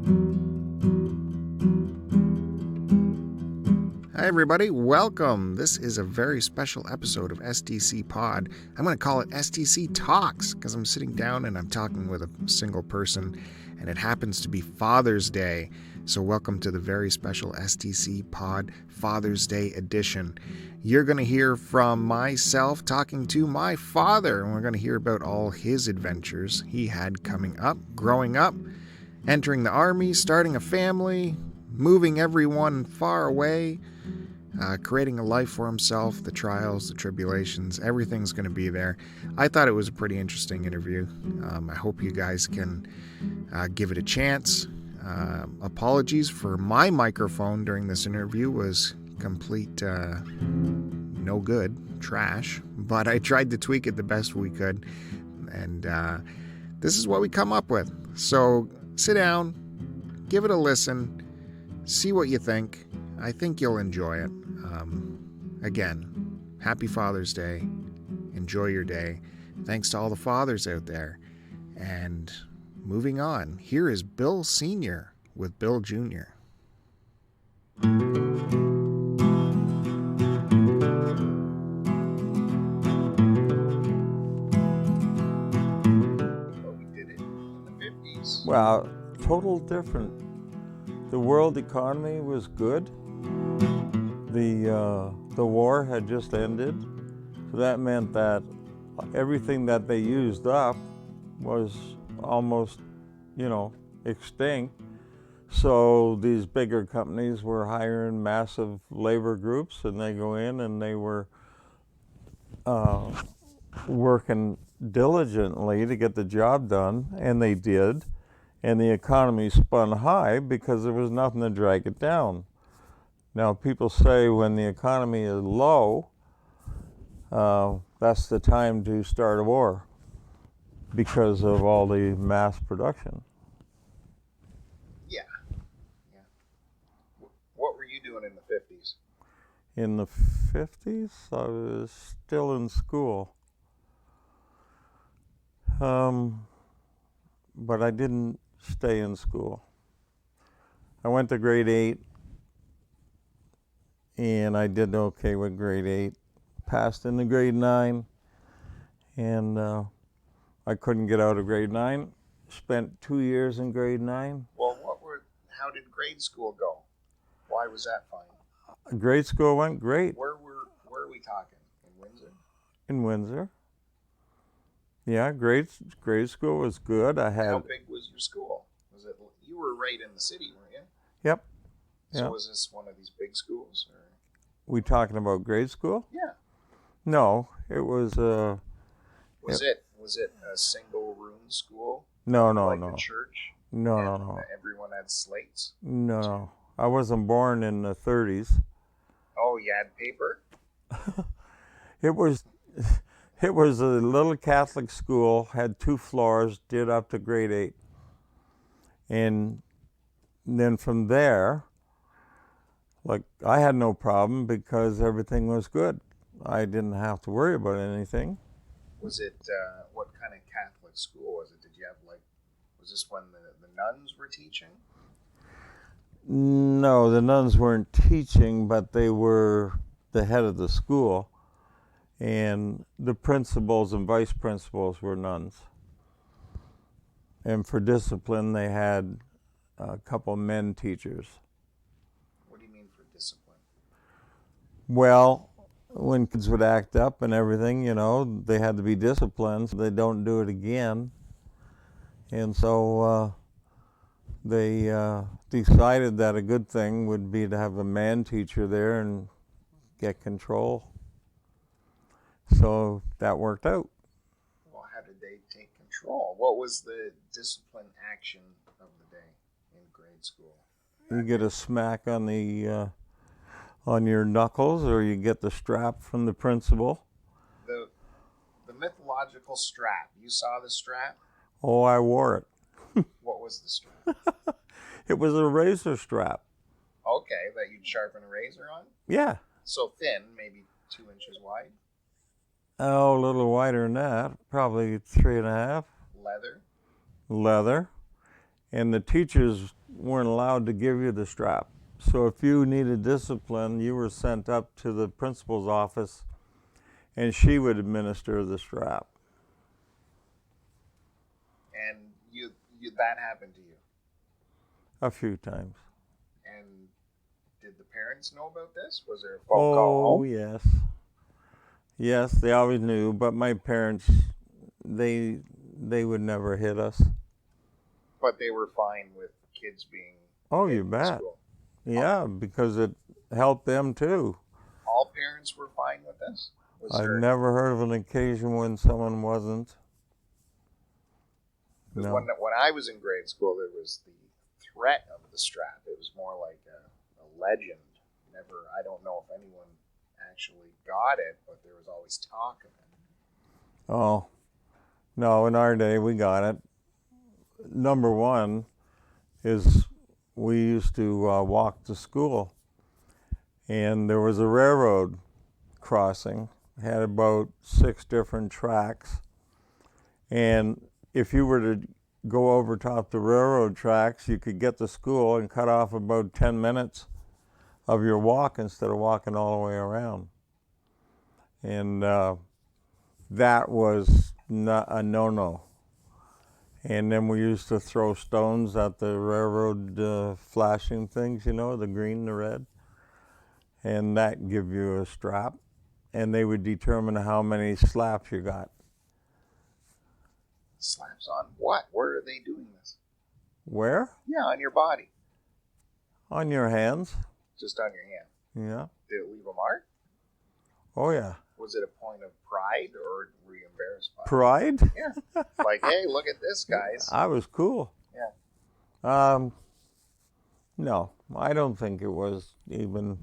Hi everybody, welcome. This is a very special episode of STCPod. I'm going to call it STCTalks because I'm sitting down and I'm talking with a single person, and it happens to be Father's Day. So welcome to the very special STCPod Father's Day edition. You're going to hear from myself talking to my father, and we're going to hear about all his adventures he had coming up, growing up, entering the army, starting a family, moving everyone far away, creating a life for himself, the trials, the tribulations, everything's going to be there. I thought it was a pretty interesting interview. I hope you guys can give it a chance. Apologies for my microphone during this interview was complete no good, trash, but I tried to tweak it the best we could, and this is what we come up with. So sit down, give it a listen, see what you think. I think you'll enjoy it. Again, happy Father's Day. Enjoy your day. Thanks to all the fathers out there. And moving on, here is Bill Sr. with Bill Jr. We did it in the 50s. Well, total different. The world economy was good. The war had just ended, so that meant that everything that they used up was almost, extinct. So these bigger companies were hiring massive labor groups, and they go in and they were working diligently to get the job done, and they did. And the economy spun high because there was nothing to drag it down. Now, people say when the economy is low, that's the time to start a war because of all the mass production. Yeah. What were you doing in the 50s? In the 50s, I was still in school. But I didn't stay in school. I went to grade 8, and I did okay with grade 8. Passed into grade 9, and I couldn't get out of grade 9. Spent 2 years in grade 9. Well, how did grade school go? Why was that fine? Grade school went great. Where are we talking? In Windsor? In Windsor. Yeah, grade school was good. How big was your school? You were right in the city, weren't you? Yep. So was this one of these big schools? Or? We talking about grade school? Yeah. No, it was Was it a single room school? No. A church? No. Everyone had slates? No. I wasn't born in the 30s. Oh, you had paper? It was a little Catholic school, had 2 floors, did up to grade 8. And then from there, I had no problem because everything was good. I didn't have to worry about anything. Was it, what kind of Catholic school was it? Did you have was this when the nuns were teaching? No, the nuns weren't teaching, but they were the head of the school. And the principals and vice principals were nuns. And for discipline, they had a couple men teachers. What do you mean for discipline? Well, when kids would act up and everything, they had to be disciplined so they don't do it again. And so they decided that a good thing would be to have a man teacher there and get control. So that worked out. Well, how did they take control? What was the discipline action of the day in grade school? You get a smack on on your knuckles, or you get the strap from the principal. The mythological strap. You saw the strap? Oh, I wore it. What was the strap? It was a razor strap. Okay, that you'd sharpen a razor on? Yeah. So thin, maybe 2 inches wide? Oh, a little wider than that, probably 3.5. Leather? Leather. And the teachers weren't allowed to give you the strap. So if you needed discipline, you were sent up to the principal's office, and she would administer the strap. And you that happened to you? A few times. And did the parents know about this? Was there a phone call home? Oh, yes. Yes, they always knew, but my parents, they would never hit us. But they were fine with kids being Oh, hit you in bet. school. Yeah, because it helped them too. All parents were fine with this? I've never heard of an occasion when someone wasn't. Because No. when I was in grade school, there was the threat of the strap. It was more like a legend. I don't know if anyone actually got it, but there was always talk of it. Oh, no, in our day we got it. Number one is we used to walk to school, and there was a railroad crossing. It had about 6 different tracks, and if you were to go over top the railroad tracks, you could get to school and cut off about 10 minutes of your walk instead of walking all the way around. And that was not a no-no. And then we used to throw stones at the railroad flashing things, you know, the green and the red. And that give you a strap. And they would determine how many slaps you got. Slaps on what? Where are they doing this? Where? Yeah, on your body. On your hands. Just on your hand. Yeah. Did it leave a mark? Oh, yeah. Was it a point of pride, or were you embarrassed by it? Pride? Yeah. Like, hey, look at this, guys. I was cool. Yeah. No, I don't think it was even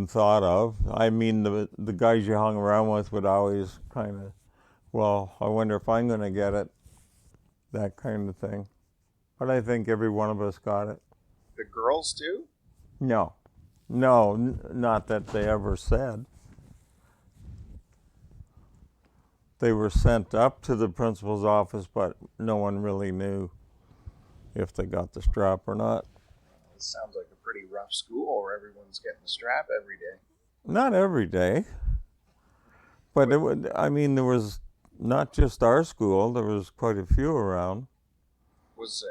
thought of. I mean, the guys you hung around with would always kind of, well, I wonder if I'm going to get it, that kind of thing. But I think every one of us got it. The girls too? No, not that they ever said. They were sent up to the principal's office, but no one really knew if they got the strap or not. This sounds like a pretty rough school where everyone's getting the strap every day. Not every day. But there was not just our school, there was quite a few around. Was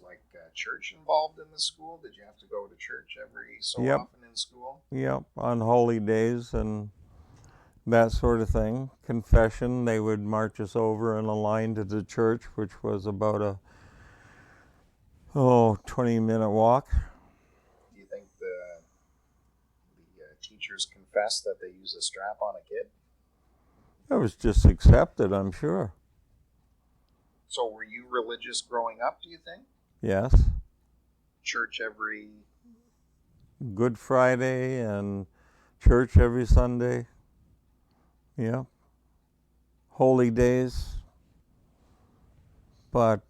like church involved in the school? Did you have to go to church every so Yep. often in school? Yep, on holy days and that sort of thing. Confession, they would march us over in a line to the church, which was about a 20-minute walk. Do you think the teachers confessed that they used a strap on a kid? It was just accepted, I'm sure. So were you religious growing up, do you think? Yes. Church every... Good Friday and church every Sunday. Yeah. Holy days. But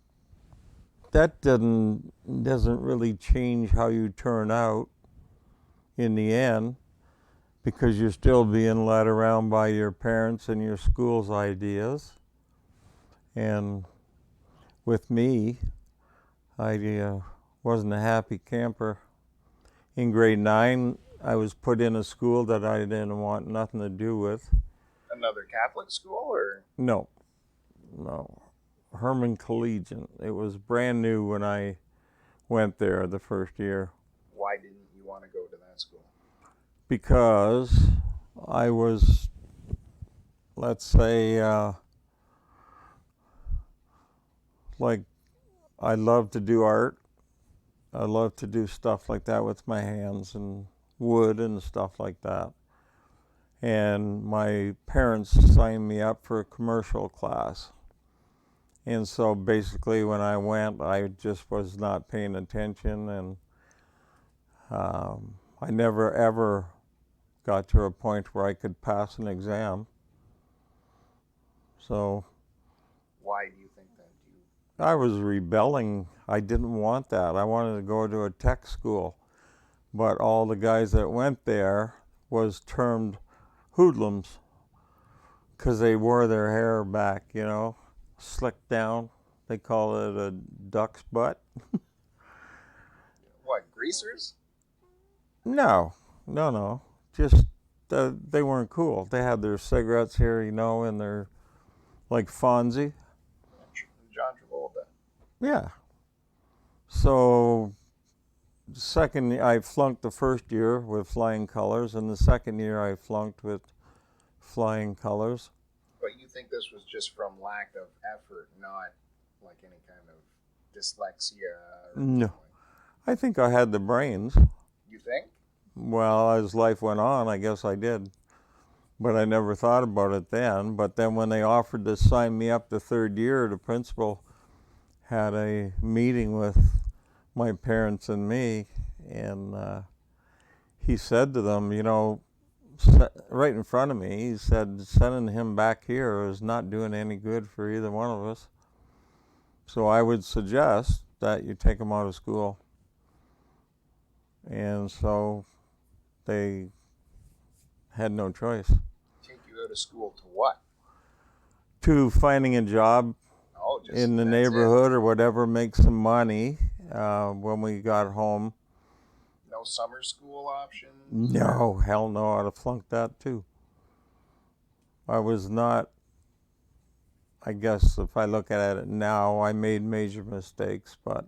that doesn't really change how you turn out in the end, because you're still being led around by your parents and your school's ideas. And with me, I wasn't a happy camper. In grade 9, I was put in a school that I didn't want nothing to do with. Another Catholic school, or? No. Herman Collegiate. It was brand new when I went there the first year. Why didn't you want to go to that school? Because I was, let's say, like, I love to do art. I love to do stuff like that with my hands and wood and stuff like that. And my parents signed me up for a commercial class. And so basically when I went, I just was not paying attention, and I never ever got to a point where I could pass an exam. So Why do you think that? I was rebelling. I didn't want that. I wanted to go to a tech school. But all the guys that went there was termed hoodlums because they wore their hair back, slicked down. They call it a duck's butt. greasers? No. Just they weren't cool. They had their cigarettes here, and they're like Fonzie. John Travolta. Yeah. So I flunked the first year with flying colors, and the second year I flunked with flying colors. But you think this was just from lack of effort, not like any kind of dyslexia? No. I think I had the brains. You think? Well, as life went on, I guess I did. But I never thought about it then. But then when they offered to sign me up the third year, the principal had a meeting with my parents and me, and he said to them, right in front of me, he said, sending him back here is not doing any good for either one of us. So I would suggest that you take him out of school. And so they had no choice. Take you out of school to what? To finding a job in the neighborhood or whatever, make some money when we got home. No summer school options? No, hell no, I'd have flunked that too. I was not, I guess if I look at it now, I made major mistakes, but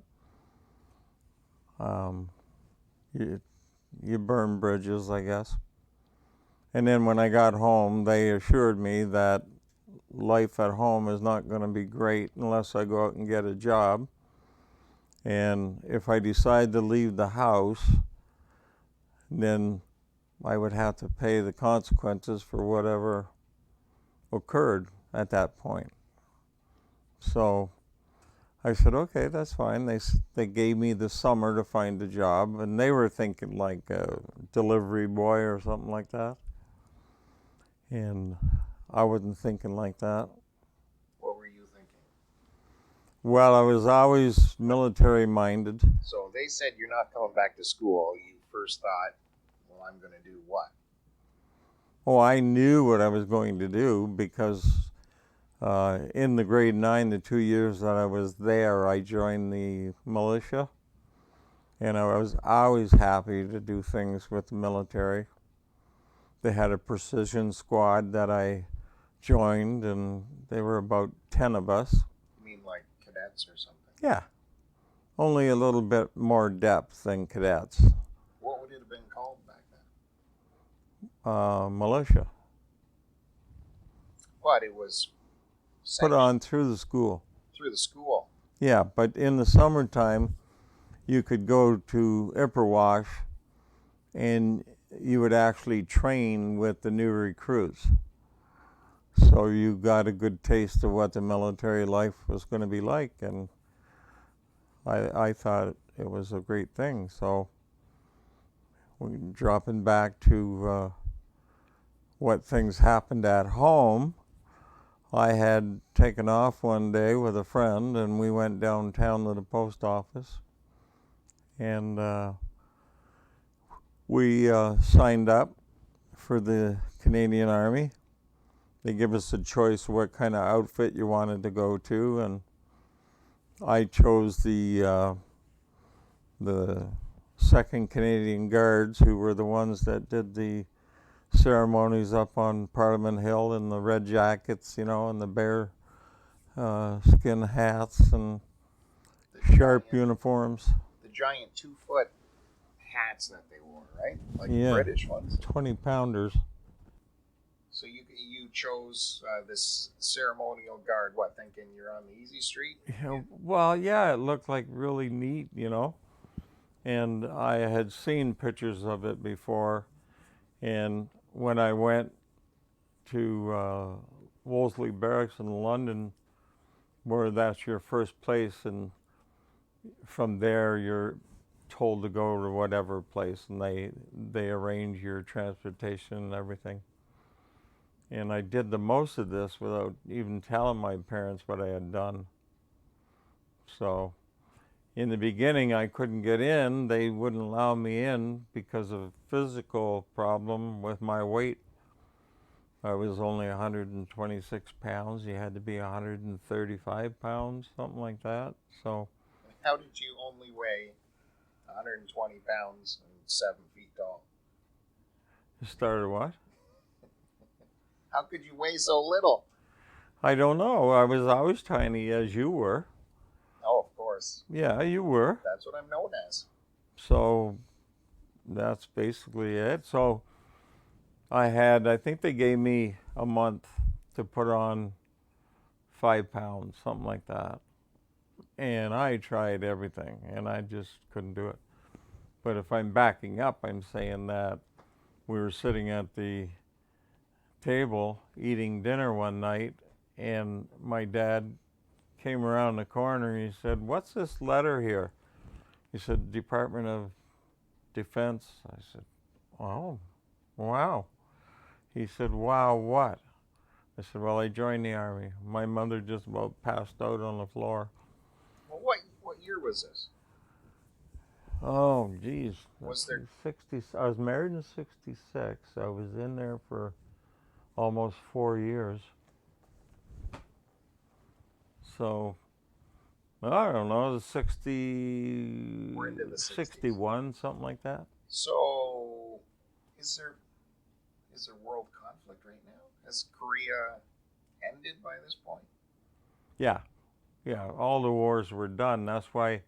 you burn bridges, I guess. And then when I got home, they assured me that life at home is not going to be great unless I go out and get a job. And if I decide to leave the house, then I would have to pay the consequences for whatever occurred at that point. So I said, okay, that's fine. They gave me the summer to find a job, and they were thinking like a delivery boy or something like that. And I wasn't thinking like that. What were you thinking? Well, I was always military minded. So they said you're not coming back to school. You first thought, well, I'm going to do what? Oh, I knew what I was going to do because in the grade 9, the 2 years that I was there, I joined the militia. And I was always happy to do things with the military. They had a precision squad that I joined, and there were about 10 of us. You mean like cadets or something? Yeah. Only a little bit more depth than cadets. What would it have been called back then? Militia. But it was put on through the school. Through the school? Yeah, but in the summertime, you could go to Ipperwash and you would actually train with the new recruits. So you got a good taste of what the military life was going to be like, and I thought it was a great thing. So dropping back to what things happened at home, I had taken off one day with a friend, and we went downtown to the post office, and we signed up for the Canadian Army. They give us a choice of what kind of outfit you wanted to go to, and I chose the 2nd Canadian Guards, who were the ones that did the ceremonies up on Parliament Hill in the red jackets, and the bear skin hats and sharp uniforms. The giant 2-foot hats that they wore, right? Like Yeah, British ones. 20-pounders. So you chose this ceremonial guard, what, thinking you're on the easy street? Well, yeah, it looked like really neat, and I had seen pictures of it before, and when I went to Wolseley Barracks in London, where that's your first place, and from there you're told to go to whatever place, and they arrange your transportation and everything. And I did the most of this without even telling my parents what I had done. So in the beginning, I couldn't get in. They wouldn't allow me in because of a physical problem with my weight. I was only 126 pounds. You had to be 135 pounds, something like that. So how did you only weigh 120 pounds and 7 feet tall. You started what? How could you weigh so little? I don't know. I was always tiny, as you were. Oh, of course. Yeah, you were. That's what I'm known as. So that's basically it. So I think they gave me a month to put on 5 pounds, something like that. And I tried everything, and I just couldn't do it. But if I'm backing up, I'm saying that we were sitting at the table eating dinner one night, and my dad came around the corner and he said, "What's this letter here?" He said, "Department of Defense." I said, "Oh, wow." He said, "Wow, what?" I said, "Well, I joined the Army." My mother just about passed out on the floor. Well, what year was this? Oh, geez. Was there 60? I was married in '66. I was in there for almost 4 years. So, I don't know, 60, We're into the 60s. 61, something like that. So, is there world conflict right now? Has Korea ended by this point? Yeah, all the wars were done. That's why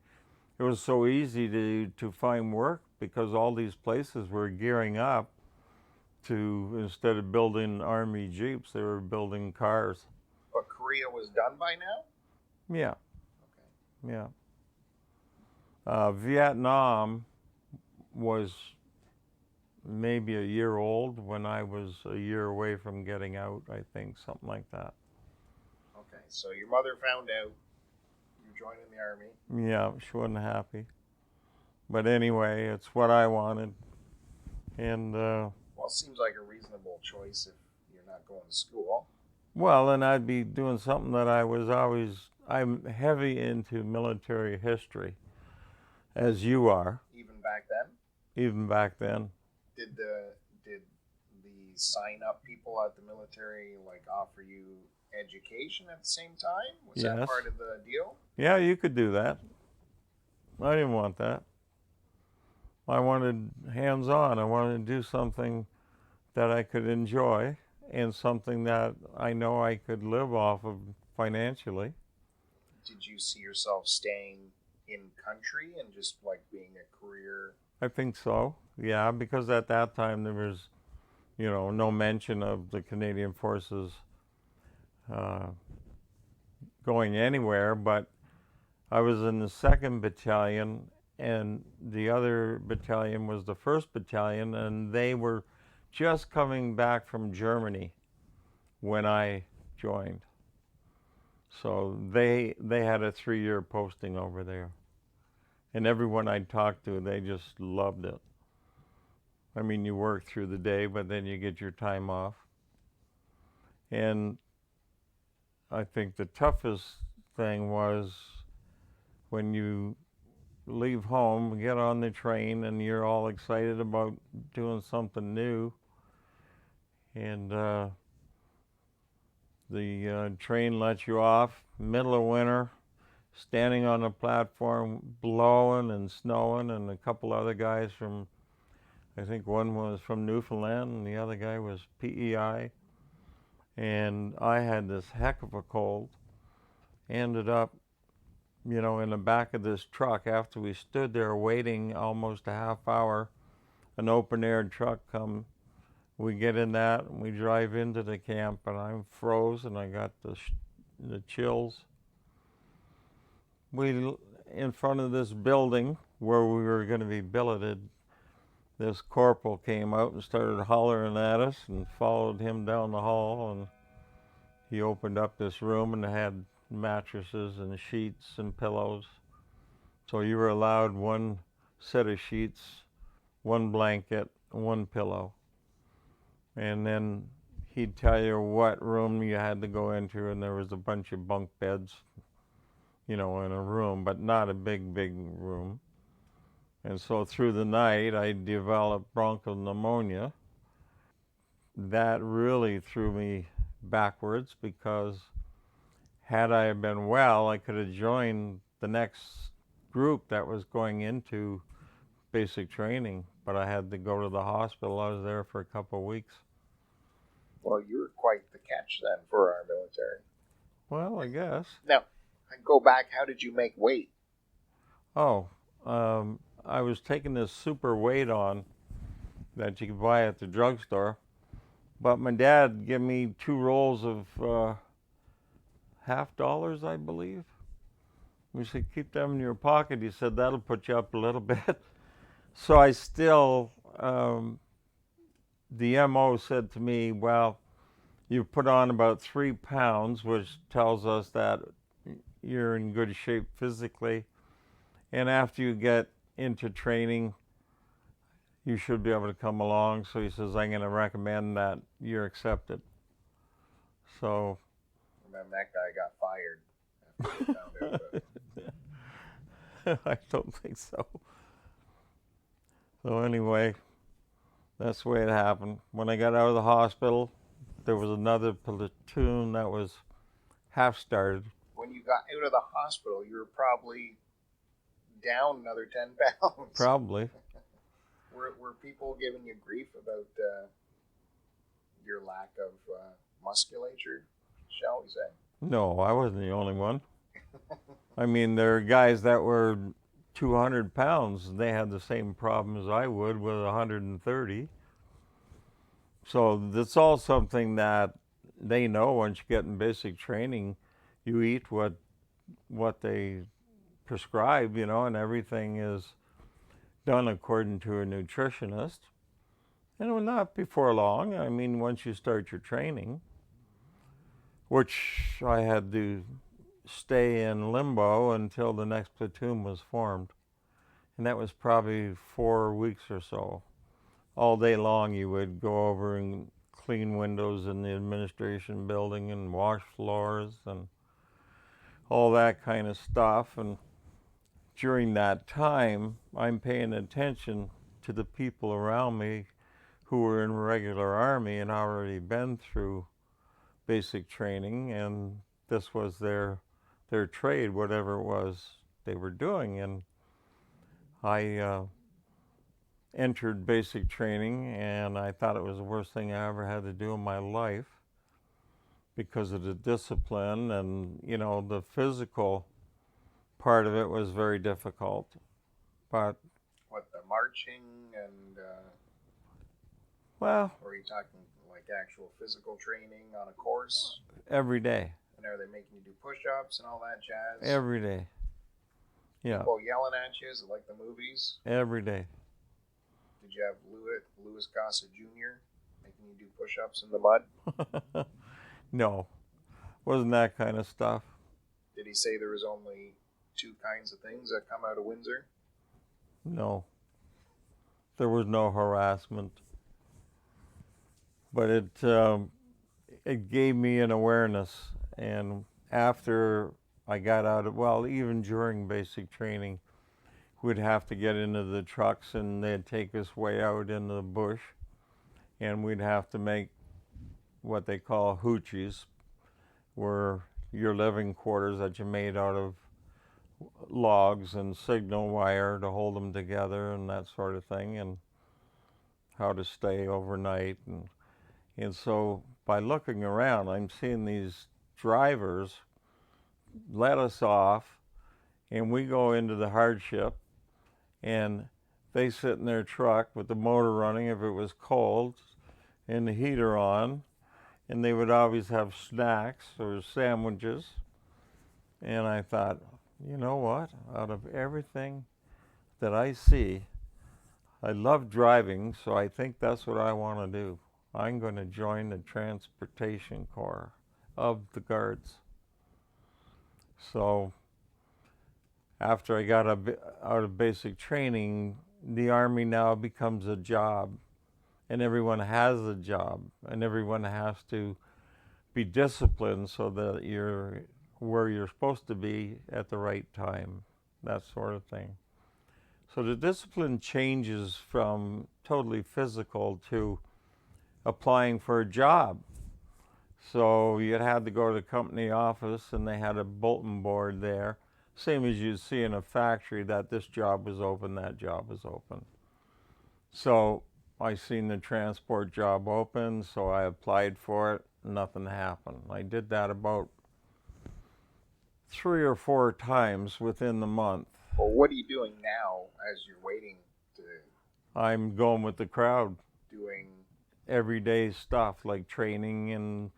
it was so easy to find work, because all these places were gearing up to, instead of building army jeeps, they were building cars. But Korea was done by now? Yeah, Okay. yeah. Vietnam was maybe a year old when I was a year away from getting out, I think, something like that. Okay, so your mother found out you joined in the Army. Yeah, she wasn't happy. But anyway, it's what I wanted. And, Well, it seems like a reasonable choice if you're not going to school. well, and I'd be doing something that I'm heavy into military history, as you are, Even back then? even back then. Did the sign up people at the military offer you education at the same time? Was that Yes. part of the deal? Yeah, you could do that. I didn't want that. I wanted hands-on. I wanted to do something that I could enjoy and something that I know I could live off of financially. Did you see yourself staying in country and just being a career? I think so. Yeah, because at that time there was, no mention of the Canadian Forces going anywhere, but I was in the 2nd Battalion, and the other battalion was the 1st Battalion, and they were just coming back from Germany when I joined. So they had a 3-year posting over there. And everyone I talked to, they just loved it. I mean, you work through the day, but then you get your time off. And I think the toughest thing was when you leave home, get on the train, and you're all excited about doing something new. And the train lets you off, middle of winter, standing on the platform, blowing and snowing, and a couple other guys I think one was from Newfoundland, and the other guy was PEI. And I had this heck of a cold. Ended up, in the back of this truck. After we stood there waiting almost a half hour, an open-air truck come. We get in that, and we drive into the camp, and I'm froze, and I got the chills. In front of this building where we were going to be billeted, this corporal came out and started hollering at us, and followed him down the hall, and he opened up this room, and it had mattresses and sheets and pillows. So you were allowed one set of sheets, one blanket, one pillow. And then he'd tell you what room you had to go into, and there was a bunch of bunk beds, in a room, but not a big room. And so through the night, I developed bronchial pneumonia. That really threw me backwards, because had I been well, I could have joined the next group that was going into basic training, but I had to go to the hospital. I was there for a couple of weeks. Well, you were quite the catch then for our military. Well, I guess. Now, I go back, how did you make weight? Oh, I was taking this super weight on that you could buy at the drugstore, but my dad gave me 2 rolls of $50, I believe. We said, keep them in your pocket. He said, that'll put you up a little bit. So I still, the MO said to me, well, you've put on about 3 pounds, which tells us that you're in good shape physically. And after you get into training, you should be able to come along. So he says, I'm going to recommend that you're accepted. So. And then that guy got fired after they found out about it. I don't think so. So anyway, that's the way it happened. When I got out of the hospital, there was another platoon that was half started. When you got out of the hospital, you were probably down another 10 pounds. Probably. Were people giving you grief about your lack of musculature, shall we say? No, I wasn't the only one. I mean, there are guys that were 200 pounds, and they had the same problem as I would with 130. So that's all something that they know once you get in basic training. You eat what they prescribe, you know, and everything is done according to a nutritionist. And not before long. I mean, once you start your training, which I had to stay in limbo until the next platoon was formed. And that was probably 4 weeks or so. All day long you would go over and clean windows in the administration building and wash floors and all that kind of stuff. And during that time, I'm paying attention to the people around me who were in regular Army and already been through basic training, and this was their trade, whatever it was they were doing. And I entered basic training, and I thought it was the worst thing I ever had to do in my life because of the discipline, and you know, the physical part of it was very difficult. But what, the marching and well, or are you talking like actual physical training on a course? Every day. And are they making you do push-ups and all that jazz? Every day. Yeah. People yelling at you? Is it like the movies? Every day. Did you have Louis Gossett Jr. making you do push-ups in the mud? No. Wasn't that kind of stuff. Did he say there was only 2 kinds of things that come out of Windsor? No. There was no harassment. But it gave me an awareness. And after I got out of, well, even during basic training, we'd have to get into the trucks and they'd take us way out into the bush. And we'd have to make what they call hoochies, were your living quarters that you made out of logs and signal wire to hold them together and that sort of thing, and how to stay overnight. And so by looking around, I'm seeing these drivers let us off, and we go into the hardship, and they sit in their truck with the motor running if it was cold, and the heater on, and they would always have snacks or sandwiches. And I thought, you know what? Out of everything that I see, I love driving, so I think that's what I want to do. I'm going to join the Transportation Corps of the Guards. So after I got out of basic training, the Army now becomes a job, and everyone has a job, and everyone has to be disciplined so that you're where you're supposed to be at the right time, that sort of thing. So the discipline changes from totally physical to applying for a job. So you had to go to the company office, and they had a bulletin board there same as you see in a factory, that this job was open, that job was open. So I seen the transport job open, so I applied for it. Nothing happened. I did that about 3 or 4 times within the month. Well, what are you doing now as you're waiting to I'm going with the crowd, doing? everyday stuff like training and,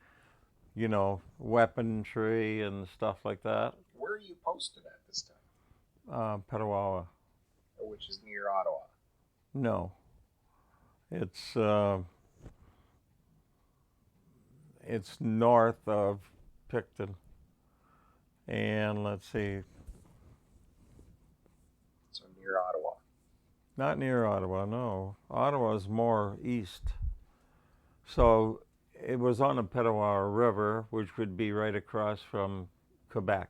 you know, weaponry and stuff like that. Where are you posted at this time? Petawawa. Which is near Ottawa. No. It's north of Picton. And let's see, So near Ottawa. not near Ottawa, no. Ottawa's more east. So it was on the Petawawa River, which would be right across from Quebec.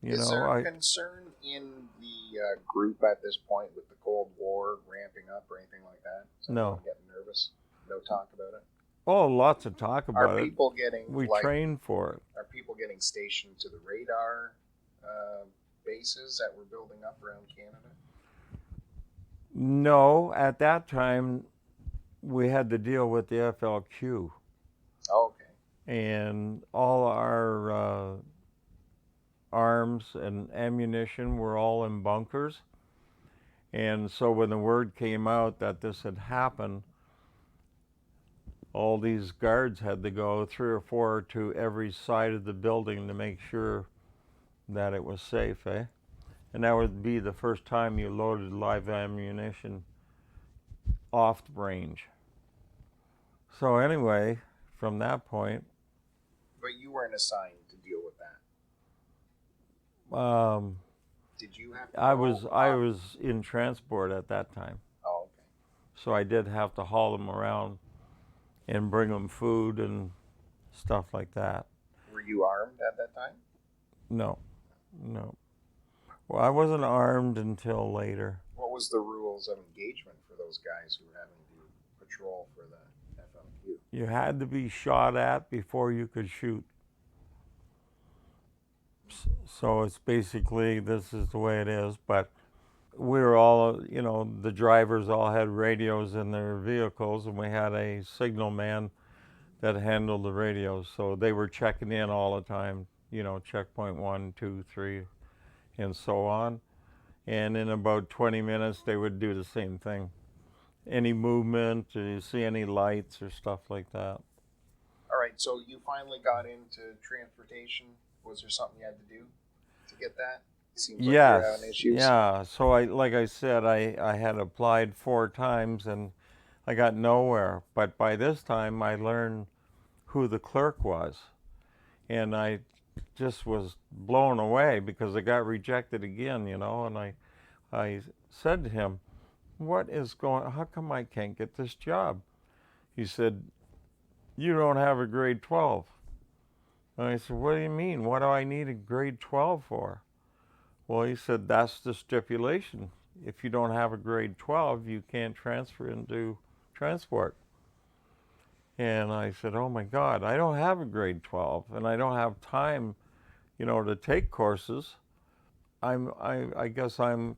Is there a concern in the group at this point with the Cold War ramping up or anything like that? Is anyone getting nervous? No talk about it? Oh, lots of talk about Are it. people getting We trained for it. Are people getting stationed to the radar bases that we're building up around Canada? No, at that time we had to deal with the FLQ, Oh, okay. and all our arms and ammunition were all in bunkers. And so when the word came out that this had happened, all these guards had to go, 3 or 4 to every side of the building to make sure that it was safe, eh? And that would be the first time you loaded live ammunition off the range. So anyway, from that point, But you weren't assigned to deal with that. Did you have to I go was in transport at that time. Oh, okay. So I did have to haul them around and bring them food and stuff like that. Were you armed at that time? No. Well, I wasn't armed until later. What was the rules of engagement for those guys who were having to patrol for the FLQ? You had to be shot at before you could shoot. So it's basically, this is the way it is, but we were all, you know, the drivers all had radios in their vehicles, and we had a signal man that handled the radios. So they were checking in all the time, you know, checkpoint 1, 2, 3, and so on. And in about 20 minutes, they would do the same thing. Any movement, do you see any lights or stuff like that? All right, so you finally got into transportation. Was there something you had to do to get that? Seems like you're having issues. Yeah. So like I said, I had applied 4 times and I got nowhere. But by this time, I learned who the clerk was, and I just was blown away because I got rejected again, you know. And I said to him, "What is going? How come I can't get this job?" He said, "You don't have a grade 12." And I said, "What do you mean? What do I need a grade 12 for?" Well, he said, "That's the stipulation. If you don't have a grade 12, you can't transfer into transport." And I said, "Oh my God, I don't have a grade 12 and I don't have time, you know, to take courses. I guess I'm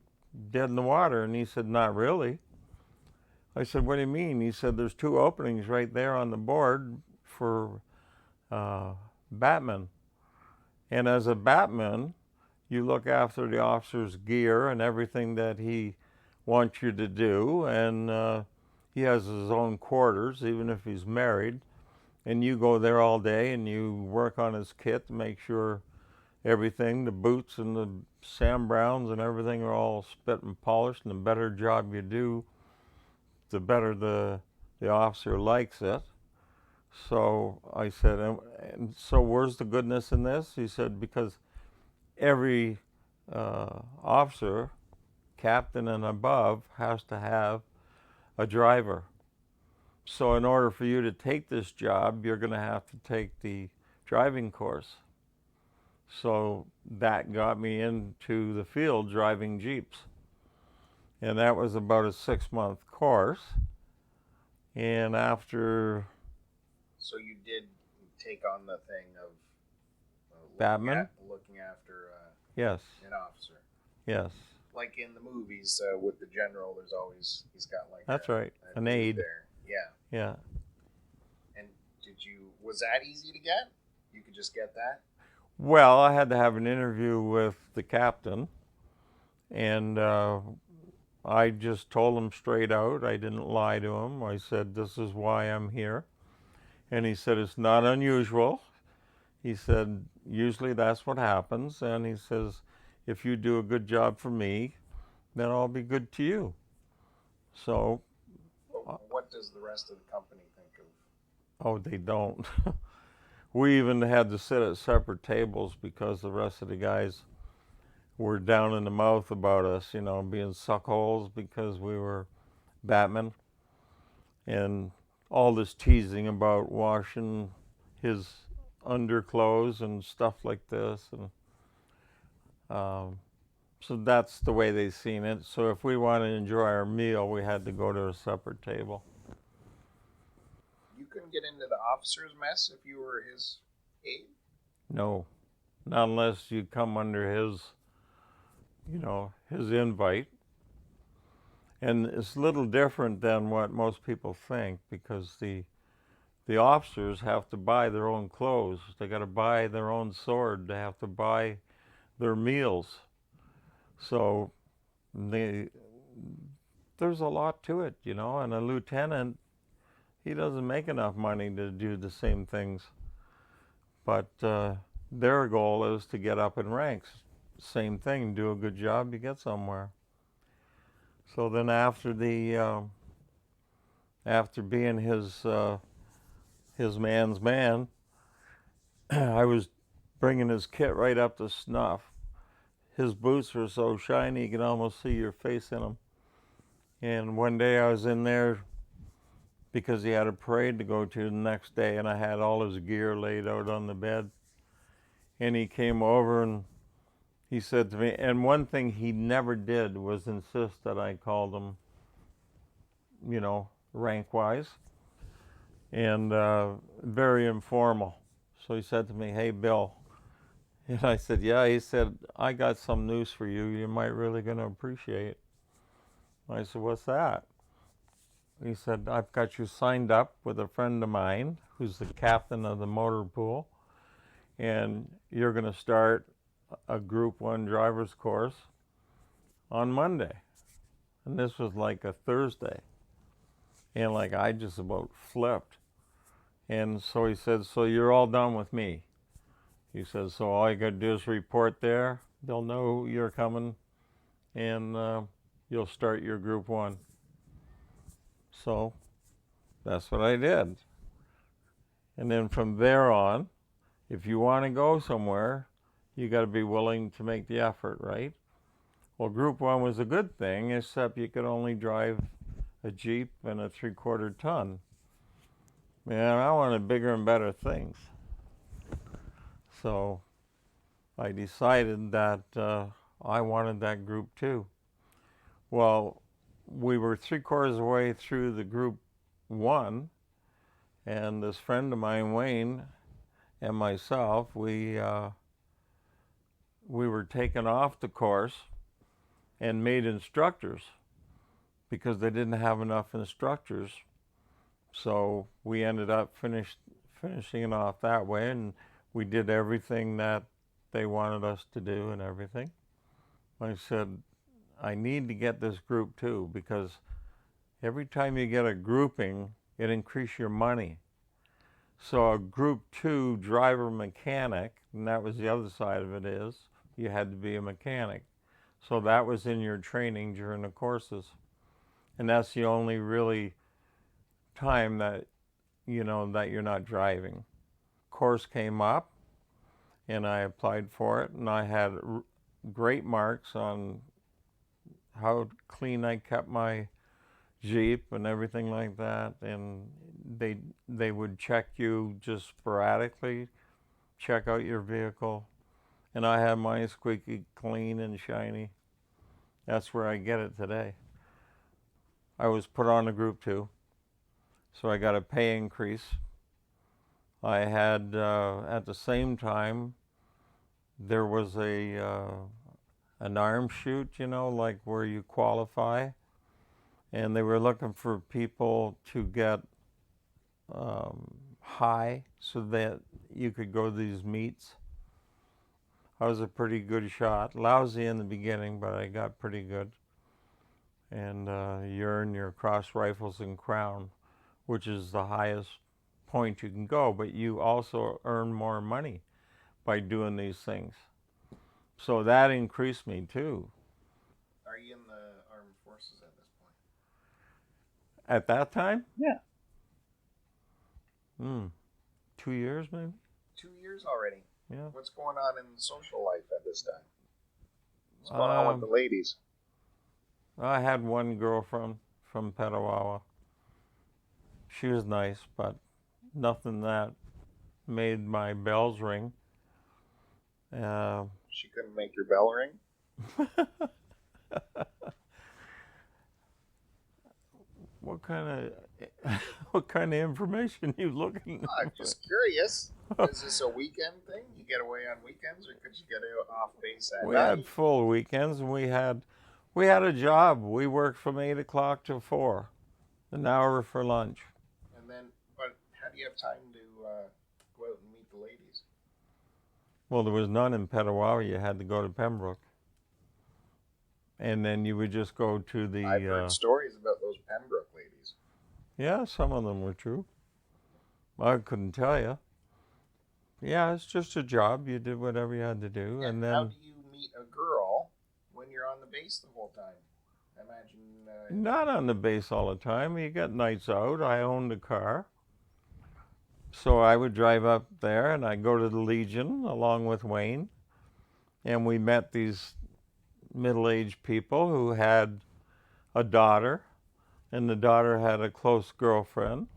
dead in the water." And he said, "Not really." I said, "What do you mean?" He said, "There's 2 openings right there on the board for batman. And as a batman, you look after the officer's gear and everything that he wants you to do. And he has his own quarters, even if he's married. And you go there all day and you work on his kit to make sure everything, the boots and the Sam Browns and everything are all spit and polished. And the better job you do, the better the officer likes it." So I said, and so where's the goodness in this? He said, "Because every officer, captain and above, has to have a driver. So in order for you to take this job, you're going to have to take the driving course." So that got me into the field driving Jeeps. And that was about a 6-month course. And after... So you did take on the thing of Batman? looking after Yes. An officer. Yes. Like in the movies with the general, he's got like That's right. An dude aide. there. Yeah. Yeah. And was that easy to get? You could just get that? Well, I had to have an interview with the captain, and I just told him straight out. I didn't lie to him. I said, this is why I'm here. And he said, it's not unusual. He said, usually that's what happens. And he says, if you do a good job for me, then I'll be good to you. So. What does the rest of the company think of? Oh, they don't. We even had to sit at separate tables because the rest of the guys were down in the mouth about us, being suckholes because we were Batman. And all this teasing about washing his underclothes and stuff like this. And so that's the way they seen it. So if we wanted to enjoy our meal, we had to go to a separate table. You couldn't get into the officer's mess if you were his aide? No, not unless you come under his invite. And it's a little different than what most people think, because the officers have to buy their own clothes. They got to buy their own sword. They have to buy their meals. So there's a lot to it, and a lieutenant, he doesn't make enough money to do the same things. But their goal is to get up in ranks. Same thing, do a good job, you get somewhere. So then after being his man's man, I was bringing his kit right up to snuff. His boots were so shiny you could almost see your face in them. And one day I was in there because he had a parade to go to the next day, and I had all his gear laid out on the bed. And he came over and he said to me, and one thing he never did was insist that I called him, rank-wise, and very informal. So he said to me, hey, Bill. And I said, yeah. He said, I got some news for you. You might really going to appreciate. I said, what's that? He said, I've got you signed up with a friend of mine who's the captain of the motor pool, and you're going to start a Group 1 driver's course on Monday. And this was like a Thursday. And I just about flipped. And so he said, so you're all done with me. He says, so all you got to do is report there. They'll know you're coming, and you'll start your Group 1. So that's what I did. And then from there on, if you want to go somewhere, you got to be willing to make the effort, right? Well, Group 1 was a good thing, except you could only drive a Jeep and a 3/4 ton. Man, I wanted bigger and better things. So I decided that I wanted that Group 2. Well, we were 3/4 of the way through the Group 1, and this friend of mine, Wayne, and myself, we were taken off the course and made instructors because they didn't have enough instructors. So we ended up finishing it off that way, and we did everything that they wanted us to do and everything. I said, I need to get this Group 2 because every time you get a grouping, it increases your money. So a Group 2 driver mechanic, and that was the other side of it, is you had to be a mechanic. So that was in your training during the courses. And that's the only really time that, that you're not driving. Course came up, and I applied for it, and I had great marks on how clean I kept my Jeep and everything like that. And they would check you just sporadically, check out your vehicle. And I had mine squeaky clean and shiny. That's where I get it today. I was put on a Group 2, so I got a pay increase. I had, at the same time, there was an arm shoot, like where you qualify, and they were looking for people to get high so that you could go to these meets. I was a pretty good shot. Lousy in the beginning, but I got pretty good. And you earn your cross rifles and crown, which is the highest point you can go, but you also earn more money by doing these things. So that increased me too. Are you in the armed forces at this point? At that time? Yeah. 2 years maybe? 2 years already. Yeah. What's going on in social life at this time? What's going on with the ladies? I had one girlfriend from Petawawa. She was nice, but nothing that made my bells ring. She couldn't make your bell ring? What kind of information are you looking at? I'm just curious. Is this a weekend thing? You get away on weekends, or could you get off base at We night? had full weekends, and we had a job. We worked from 8 o'clock to 4, an hour for lunch. And then, but how do you have time to go out and meet the ladies? Well, there was none in Petawawa. You had to go to Pembroke. And then you would just go to the... I've heard stories about those Pembroke ladies. Yeah, some of them were true. I couldn't tell you. Yeah, it's just a job. You did whatever you had to do. And then... How do you meet a girl when you're on the base the whole time? I imagine... Not on the base all the time. You got nights out. I owned a car. So I would drive up there, and I'd go to the Legion along with Wayne. And we met these middle-aged people who had a daughter, and the daughter had a close girlfriend.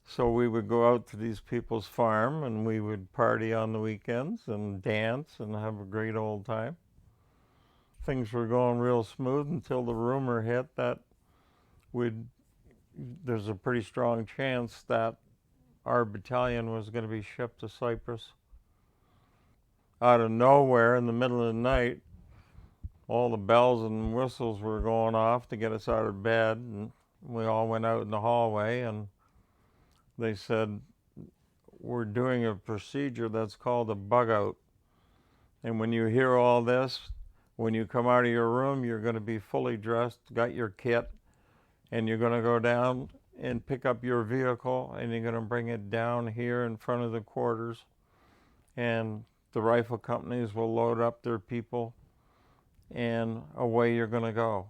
So we would go out to these people's farm, and we would party on the weekends and dance and have a great old time. Things were going real smooth until the rumor hit that there's a pretty strong chance that our battalion was going to be shipped to Cyprus. Out of nowhere, in the middle of the night, all the bells and whistles were going off to get us out of bed, and we all went out in the hallway, and they said, we're doing a procedure that's called a bug out. And when you hear all this, when you come out of your room, you're going to be fully dressed, got your kit, and you're going to go down and pick up your vehicle, and you're going to bring it down here in front of the quarters, and the rifle companies will load up their people, and away you're going to go.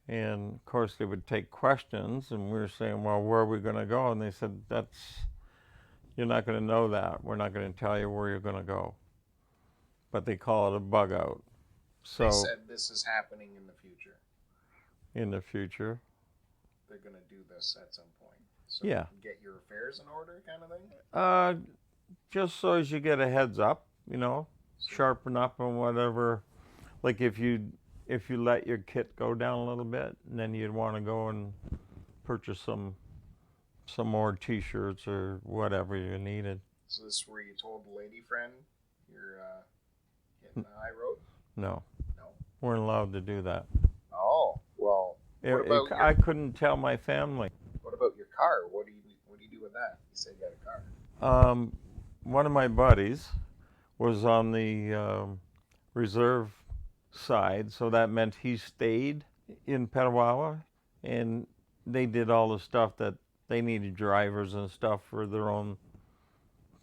And of course they would take questions, and we were saying, well, where are we going to go? And they said, you're not going to know that. We're not going to tell you where you're going to go. But they call it a bug out. So they said this is happening in the future. In the future. They're going to do this at some point. So yeah. You get your affairs in order kind of thing? Just so as you get a heads up, sharpen up on whatever. Like if you let your kit go down a little bit, and then you'd want to go and purchase some more T-shirts or whatever you needed. So this is where you told the lady friend you're hitting the high road? No. No? Weren't allowed to do that. Oh, well, I couldn't tell my family. What about your car? What do you do with that? You said you had a car. One of my buddies was on the reserve side, so that meant he stayed in Petawawa, and they did all the stuff that they needed, drivers and stuff for their own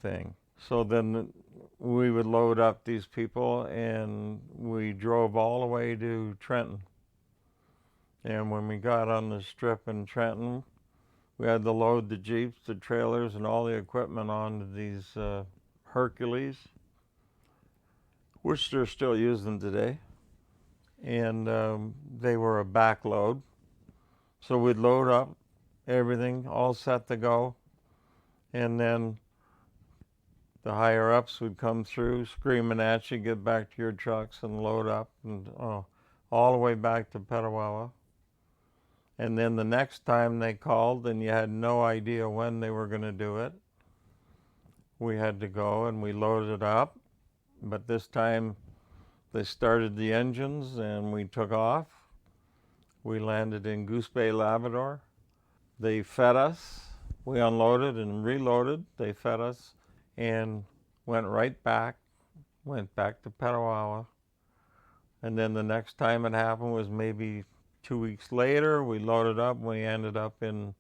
thing. So then we would load up these people, and we drove all the way to Trenton. And when we got on the strip in Trenton, we had to load the Jeeps, the trailers, and all the equipment onto these Hercules, which they're still using today. And they were a back load. So we'd load up everything, all set to go. And then the higher ups would come through screaming at you, get back to your trucks and load up, and all the way back to Petawawa. And then the next time they called, and you had no idea when they were going to do it, we had to go and we loaded up, But this time they started the engines and we took off. We landed in Goose Bay, Labrador. They fed us. We unloaded and reloaded. They fed us and went back to Petawawa. And then the next time it happened was maybe 2 weeks later. We loaded up and we ended up in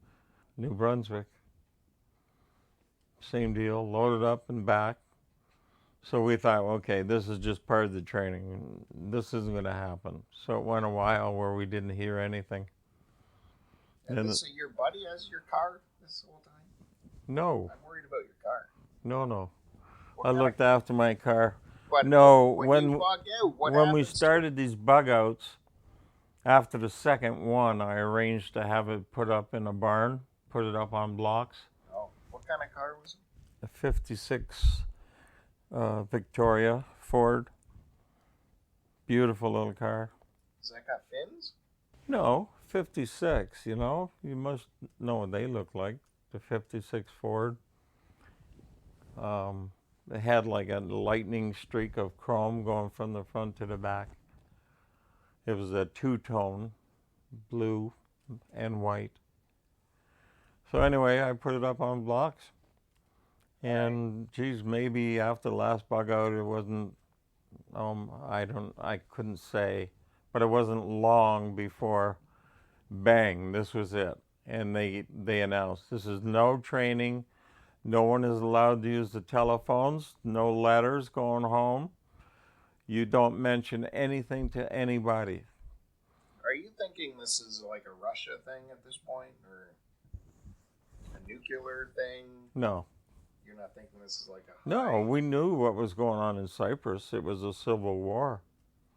New Brunswick. Same deal, loaded up and back. So we thought, okay, this is just part of the training. This isn't going to happen. So it went a while where we didn't hear anything. And so your buddy has your car this whole time? No. I'm worried about your car. No. I looked after my car. But no, when you bug out, when we started these bug outs, after the second one, I arranged to have it put up in a barn, put it up on blocks. Oh, what kind of car was it? A 56 Victoria Ford. Beautiful little car. Does that got fins? No, 56, you know. You must know what they look like, the 56 Ford. It had like a lightning streak of chrome going from the front to the back. It was a two-tone, blue and white. So anyway, I put it up on blocks. And geez, maybe after the last bug out, it wasn't, I couldn't say, but it wasn't long before, bang, this was it. And they announced, this is no training. No one is allowed to use the telephones, no letters going home. You don't mention anything to anybody. Are you thinking this is like a Russia thing at this point, or a nuclear thing? No. You're not thinking this is like a... No, we knew what was going on in Cyprus. It was a civil war.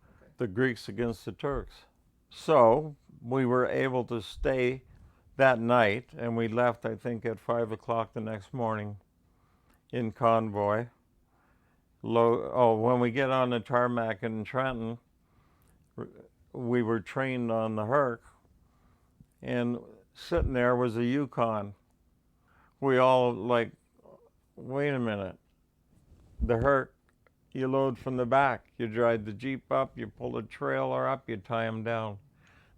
Okay. The Greeks against the Turks. So we were able to stay that night, and we left, I think, at 5 o'clock the next morning in convoy. When we get on the tarmac in Trenton, we were trained on the Herc, and sitting there was a Yukon. We all like, wait a minute. The Herc, you load from the back. You drive the Jeep up, you pull the trailer up, you tie them down.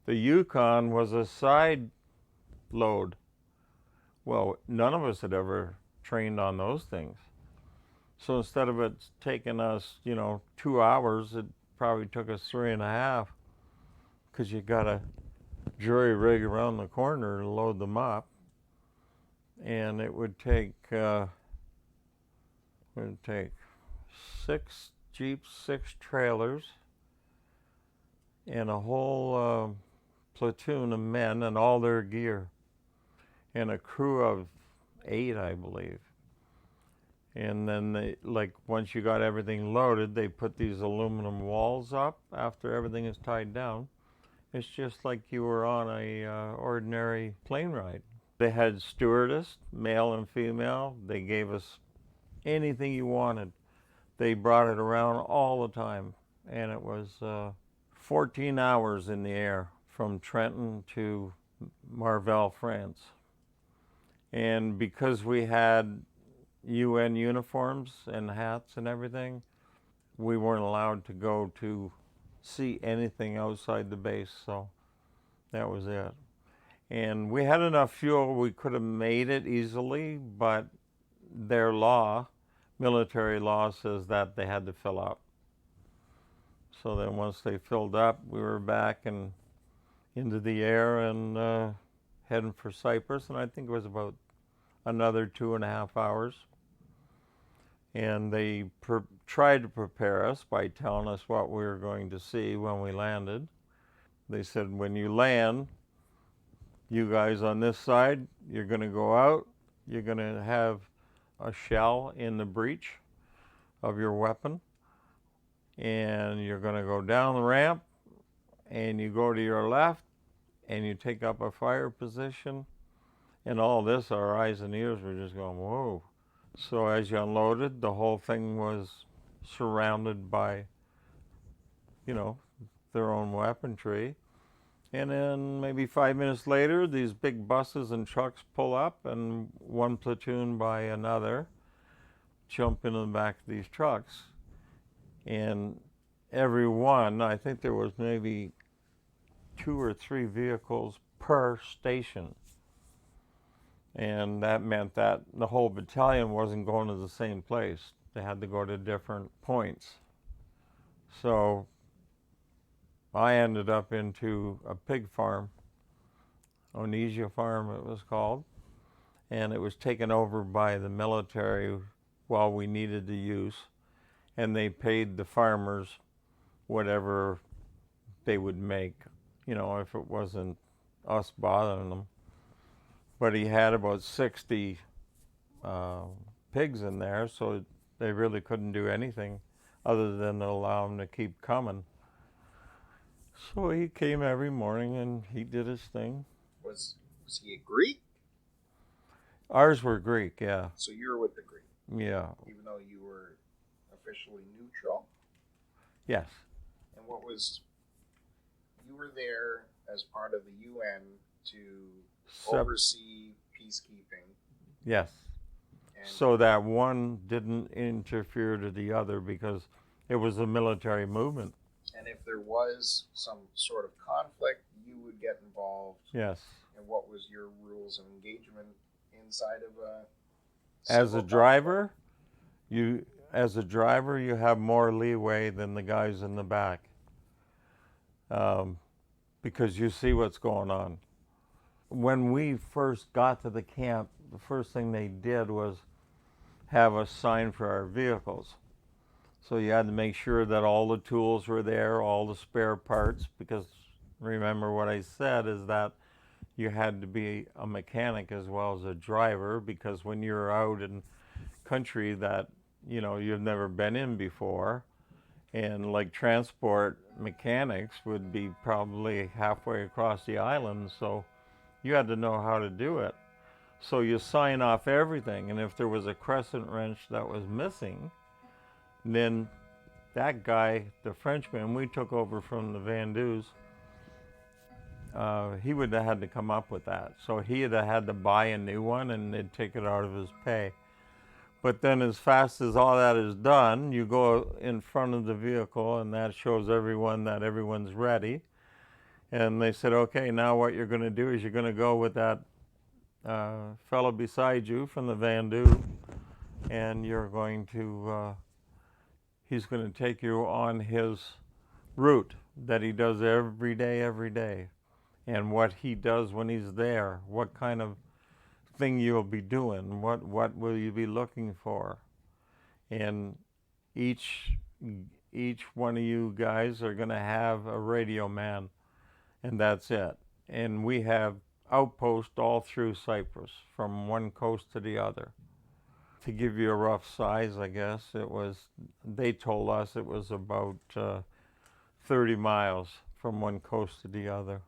The Yukon was a side load. Well, none of us had ever trained on those things. So instead of it taking us, 2 hours, it probably took us 3.5, because you got to jury rig around the corner to load them up. And it would take 6 Jeeps, 6 trailers, and a whole platoon of men and all their gear, and a crew of 8, I believe. And then once you got everything loaded, they put these aluminum walls up after everything is tied down. It's just like you were on a ordinary plane ride. They had stewardess, male and female. They gave us anything you wanted. They brought it around all the time. And it was 14 hours in the air from Trenton to Marvel, France. And because we had UN uniforms and hats and everything, we weren't allowed to go to see anything outside the base, so that was it. And we had enough fuel, we could have made it easily, but their law, military law, says that they had to fill up. So then once they filled up, we were back and into the air and heading for Cyprus, and I think it was about another 2.5 hours. And they tried to prepare us by telling us what we were going to see when we landed. They said, when you land, you guys on this side, you're going to go out, you're going to have a shell in the breech of your weapon, and you're going to go down the ramp, and you go to your left, and you take up a fire position. And all this, our eyes and ears were just going, whoa. So as you unloaded, the whole thing was surrounded by, their own weaponry. And then maybe 5 minutes later, these big buses and trucks pull up, and one platoon by another jump into the back of these trucks. and every one, I think there was maybe 2 or 3 vehicles per station. And that meant that the whole battalion wasn't going to the same place. They had to go to different points. So I ended up into a pig farm, Onesia Farm it was called, and it was taken over by the military while we needed the use, and they paid the farmers whatever they would make, if it wasn't us bothering them. But he had about 60 pigs in there, so they really couldn't do anything other than allow him to keep coming. So he came every morning and he did his thing. Was he a Greek? Ours were Greek, yeah. So you were with the Greek? Yeah. Even though you were officially neutral? Yes. And you were there as part of the UN to oversee peacekeeping? Yes. And so that one didn't interfere to the other because it was a military movement. And if there was some sort of conflict, you would get involved. Yes. And what was your rules of engagement inside of a As a driver, you have more leeway than the guys in the back, because you see what's going on. When we first got to the camp, the first thing they did was have us sign for our vehicles. So you had to make sure that all the tools were there, all the spare parts, because remember what I said is that you had to be a mechanic as well as a driver, because when you're out in country that you've never been in before, and like transport mechanics would be probably halfway across the island, so you had to know how to do it. So you sign off everything, and if there was a crescent wrench that was missing, then that guy, the Frenchman we took over from the Vandus, he would have had to come up with that. So he would have had to buy a new one, and they'd take it out of his pay. But then as fast as all that is done, you go in front of the vehicle, and that shows everyone that everyone's ready. And they said, okay, now what you're going to do is you're going to go with that fellow beside you from the Vandu, and you're going to, he's going to take you on his route that he does every day. And what he does when he's there, what kind of thing you'll be doing, what will you be looking for. And each one of you guys are going to have a radio man, and that's it. And we have outposts all through Cyprus, from one coast to the other. To give you a rough size, I guess, they told us it was about 30 miles from one coast to the other.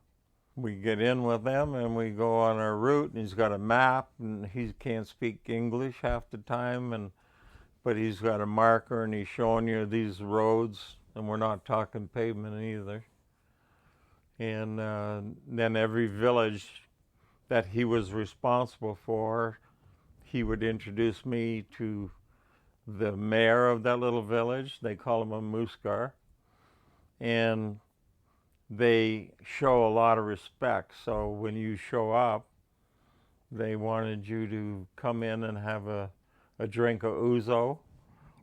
We get in with them and we go on our route, and he's got a map, and he can't speak English half the time, but he's got a marker and he's showing you these roads, and we're not talking pavement either. And then every village that he was responsible for, he would introduce me to the mayor of that little village. They call him a muskar. And they show a lot of respect. So when you show up, they wanted you to come in and have a drink of ouzo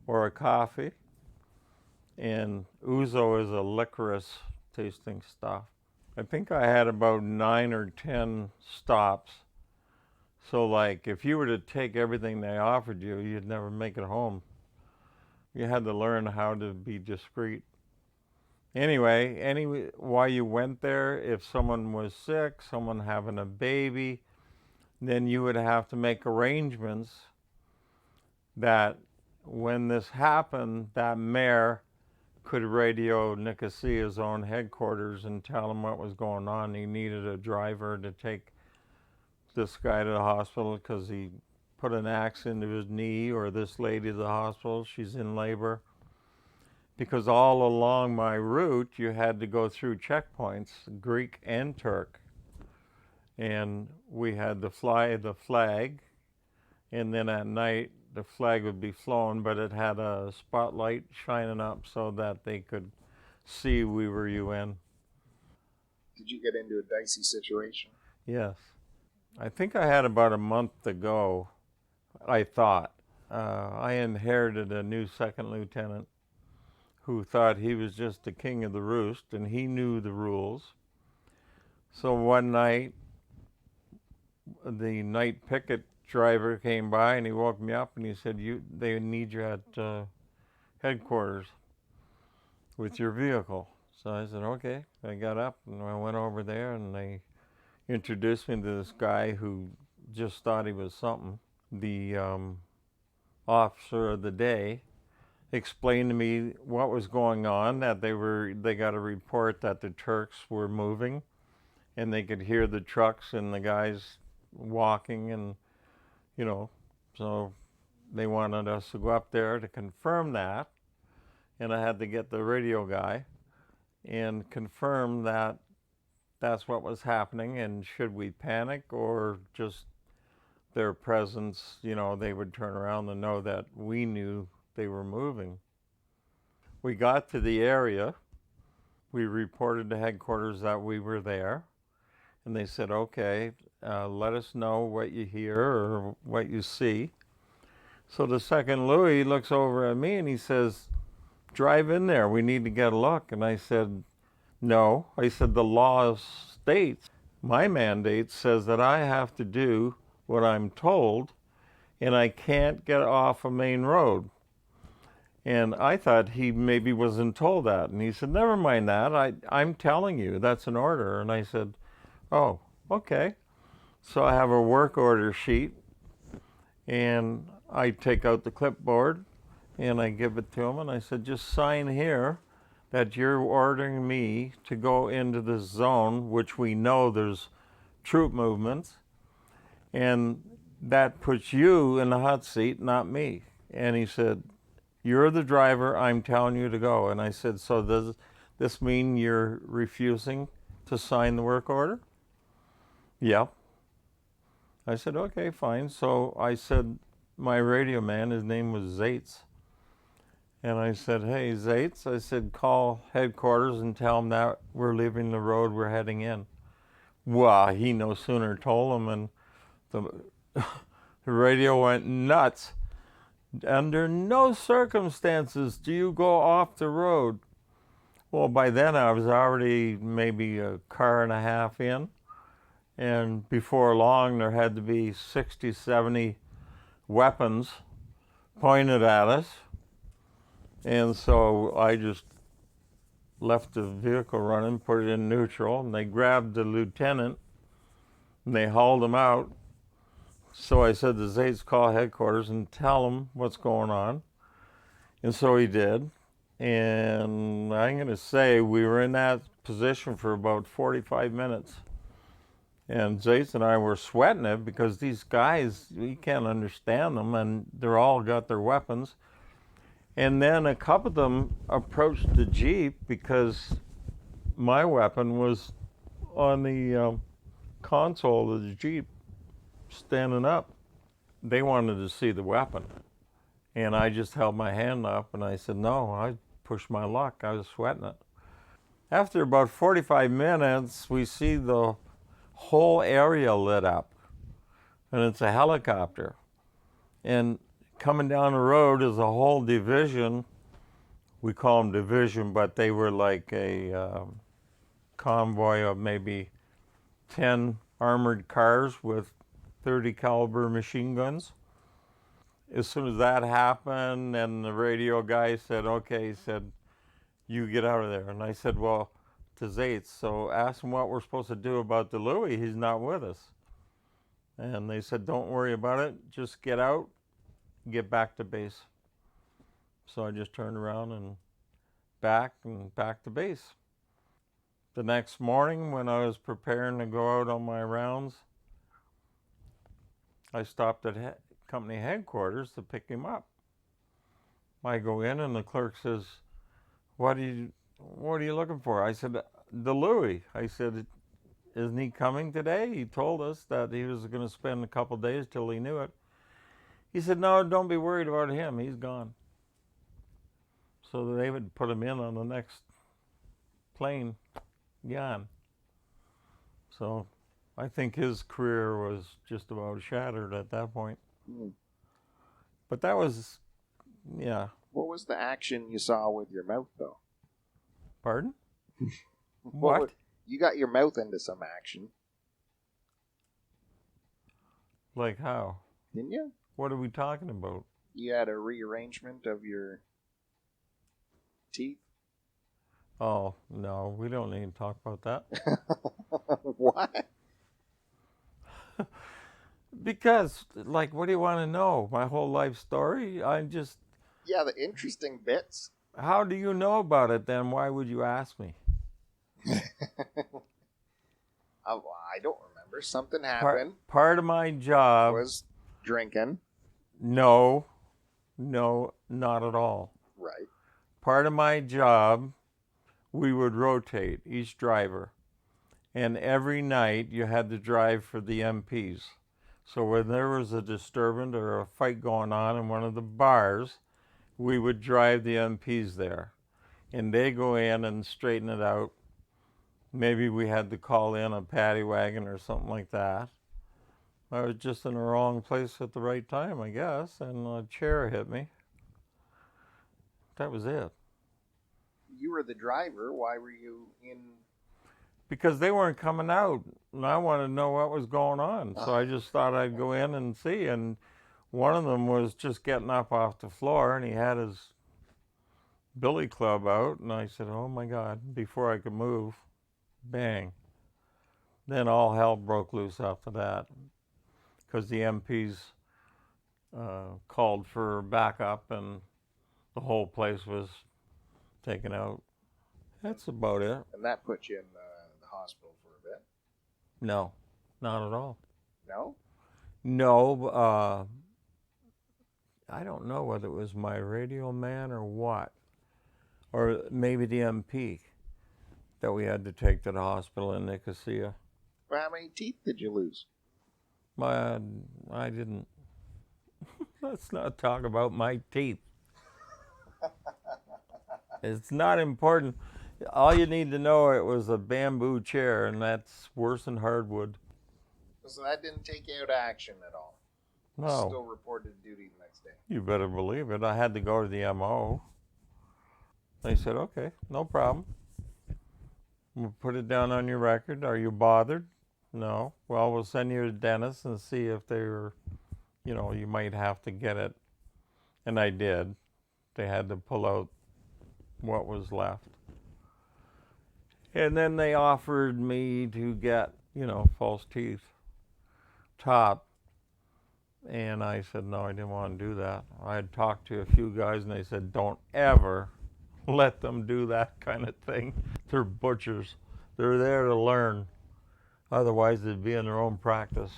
or a coffee. And ouzo is a licorice tasting stuff. I think I had about 9 or 10 stops. So like if you were to take everything they offered you, you'd never make it home. You had to learn how to be discreet. Anyway, while you went there, if someone was sick, someone having a baby, then you would have to make arrangements that when this happened, that mayor could radio Nicosia's own headquarters and tell him what was going on. He needed a driver to take this guy to the hospital because he put an axe into his knee, or this lady to the hospital, she's in labor. Because all along my route, you had to go through checkpoints, Greek and Turk. And we had to fly the flag, and then at night, the flag would be flown, but it had a spotlight shining up so that they could see we were UN. Did you get into a dicey situation? Yes. I think I had about a month to go, I thought. I inherited a new second lieutenant who thought he was just the king of the roost, and he knew the rules. So one night, the night picket driver came by and he woke me up and he said, they need you at headquarters with your vehicle. So I said, okay. I got up and I went over there and they introduced me to this guy who just thought he was something. The officer of the day explained to me what was going on, that they got a report that the Turks were moving and they could hear the trucks and the guys walking, and so they wanted us to go up there to confirm that, and I had to get the radio guy and confirm that that's what was happening, and should we panic or just their presence, they would turn around and know that we knew they were moving. We got to the area, we reported to headquarters that we were there, and they said, okay, let us know what you hear or what you see. So the second Louis looks over at me and he says, drive in there, we need to get a look. And I said, no. I said, the law states, my mandate says that I have to do what I'm told, and I can't get off a main road. And I thought he maybe wasn't told that. And he said, never mind that, I'm telling you, that's an order. And I said, oh, okay. So I have a work order sheet, and I take out the clipboard and I give it to him, and I said, just sign here that you're ordering me to go into this zone, which we know there's troop movements, and that puts you in the hot seat, not me. And he said, you're the driver, I'm telling you to go. And I said, so does this mean you're refusing to sign the work order? Yep. I said, okay, fine. So I said, my radio man, his name was Zates. And I said, hey, Zates, I said, call headquarters and tell them that we're leaving the road, we're heading in. Well, he no sooner told them, and the radio went nuts. Under no circumstances do you go off the road. Well, by then I was already maybe a car and a half in. And before long, there had to be 60, 70 weapons pointed at us. And so I just left the vehicle running, put it in neutral, and they grabbed the lieutenant and they hauled him out. So I said to Zates, call headquarters and tell them what's going on. And so he did. And I'm going to say we were in that position for about 45 minutes. And Zates and I were sweating it because these guys, we can't understand them, and they're all got their weapons. And then a couple of them approached the Jeep because my weapon was on the console of the Jeep standing up. They wanted to see the weapon. And I just held my hand up and I said, no, I pushed my luck. I was sweating it. After about 45 minutes, we see the whole area lit up. And it's a helicopter. And coming down the road is a whole division. We call them division, but they were like a convoy of maybe 10 armored cars with 30 caliber machine guns. As soon as that happened, and the radio guy said, okay, he said, you get out of there. And I said, well, to Zates, so ask him what we're supposed to do about the Louis. He's not with us. And they said, don't worry about it. Just get out, get back to base. So I just turned around and back to base. The next morning, when I was preparing to go out on my rounds, I stopped at company headquarters to pick him up. I go in and the clerk says, what are you looking for? I said, the Louis. I said, isn't he coming today? He told us that he was going to spend a couple days till he knew it. He said, no, don't be worried about him. He's gone. So they would put him in on the next plane, gone. So I think his career was just about shattered at that point. Hmm. But that was, yeah. What was the action you saw with your mouth, though? Pardon? What? You got your mouth into some action. Like how? Didn't you? What are we talking about? You had a rearrangement of your teeth. Oh, no, we don't need to talk about that. What? Because, like, what do you want to know? My whole life story? Yeah, the interesting bits. How do you know about it then? Why would you ask me? I don't remember. Something happened. Part of my job Was drinking. No, not at all. Right. Part of my job, we would rotate each driver. And every night you had to drive for the MPs. So when there was a disturbance or a fight going on in one of the bars, we would drive the MPs there. And they go in and straighten it out. Maybe we had to call in a paddy wagon or something like that. I was just in the wrong place at the right time, I guess, and a chair hit me. That was it. You were the driver. Why were you in? Because they weren't coming out, and I wanted to know what was going on. So I just thought I'd go in and see. And one of them was just getting up off the floor, and he had his billy club out. And I said, oh, my God, before I could move, bang. Then all hell broke loose after that because the MPs called for backup, and the whole place was taken out. That's about it. And that put you in the hospital for a bit. No, not at all. No? No, I don't know whether it was my radio man or what, or maybe the MP that we had to take to the hospital in Nicosia. Well, how many teeth did you lose? I didn't. Let's not talk about my teeth. It's not important. All you need to know, it was a bamboo chair, and that's worse than hardwood. So that didn't take you out of action at all? No. Still reported duty the next day? You better believe it. I had to go to the MO. They said, okay, no problem. We'll put it down on your record. Are you bothered? No. Well, we'll send you to the dentist and see if they were, you might have to get it. And I did. They had to pull out what was left. And then they offered me to get, false teeth, top. And I said, no, I didn't want to do that. I had talked to a few guys, and they said, don't ever let them do that kind of thing. They're butchers. They're there to learn. Otherwise, they'd be in their own practice.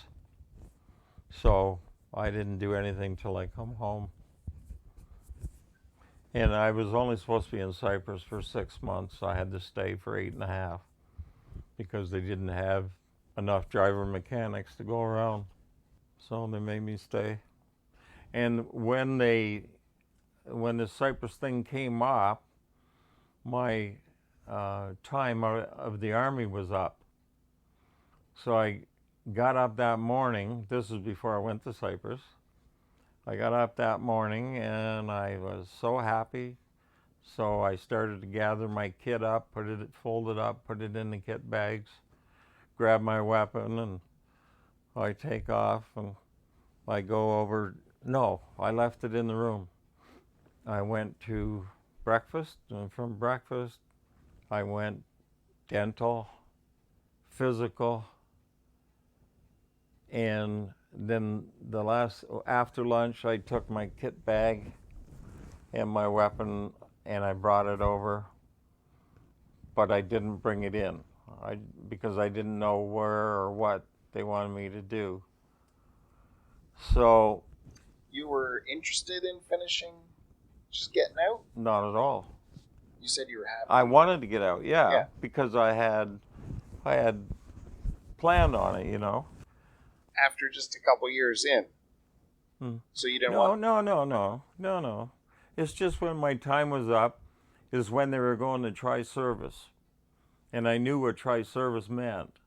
So I didn't do anything till I come home. And I was only supposed to be in Cyprus for 6 months. I had to stay for 8.5 because they didn't have enough driver mechanics to go around. So they made me stay. And when the Cyprus thing came up, my time of the Army was up. So I got up that morning. This was before I went to Cyprus. I got up that morning and I was so happy. So I started to gather my kit up, fold it up, put it in the kit bags, grab my weapon, and I take off and I go over. No, I left it in the room. I went to breakfast, and from breakfast I went dental, physical, and then after lunch I took my kit bag and my weapon and I brought it over, but I didn't bring it in because I didn't know where or what they wanted me to do. So you were interested in finishing, just getting out? Not at all. You said you were happy. I wanted to get out, yeah. Because I had planned on it, After just a couple years in. So you didn't No, want... no. It's just when my time was up is when they were going to try service. And I knew what try service meant.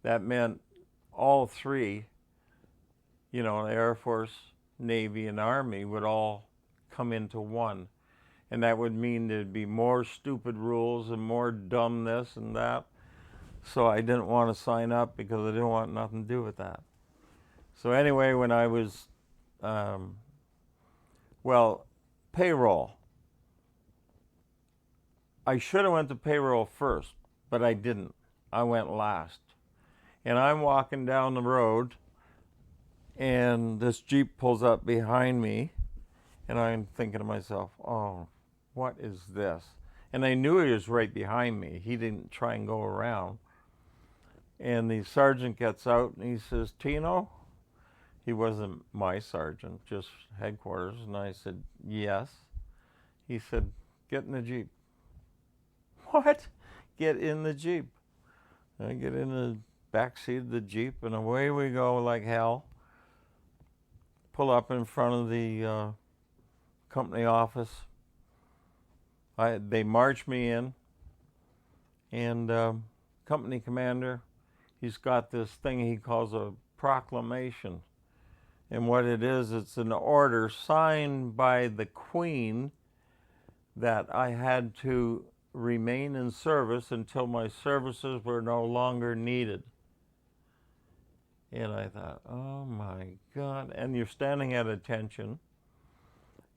That meant all three, the Air Force, Navy, and Army would all come into one. And that would mean there'd be more stupid rules and more dumb this and that. So I didn't want to sign up because I didn't want nothing to do with that. So anyway, when I was, payroll. I should have went to payroll first, but I didn't. I went last. And I'm walking down the road, and this Jeep pulls up behind me, and I'm thinking to myself, oh, what is this? And I knew he was right behind me. He didn't try and go around. And the sergeant gets out, and he says, Tino? He wasn't my sergeant, just headquarters. And I said, yes. He said, get in the Jeep. What? Get in the Jeep. I get in the back seat of the Jeep, and away we go like hell. Pull up in front of the company office. They march me in, and company commander, he's got this thing he calls a proclamation. And what it is, it's an order signed by the Queen that I had to remain in service until my services were no longer needed. And I thought, oh my God. And you're standing at attention,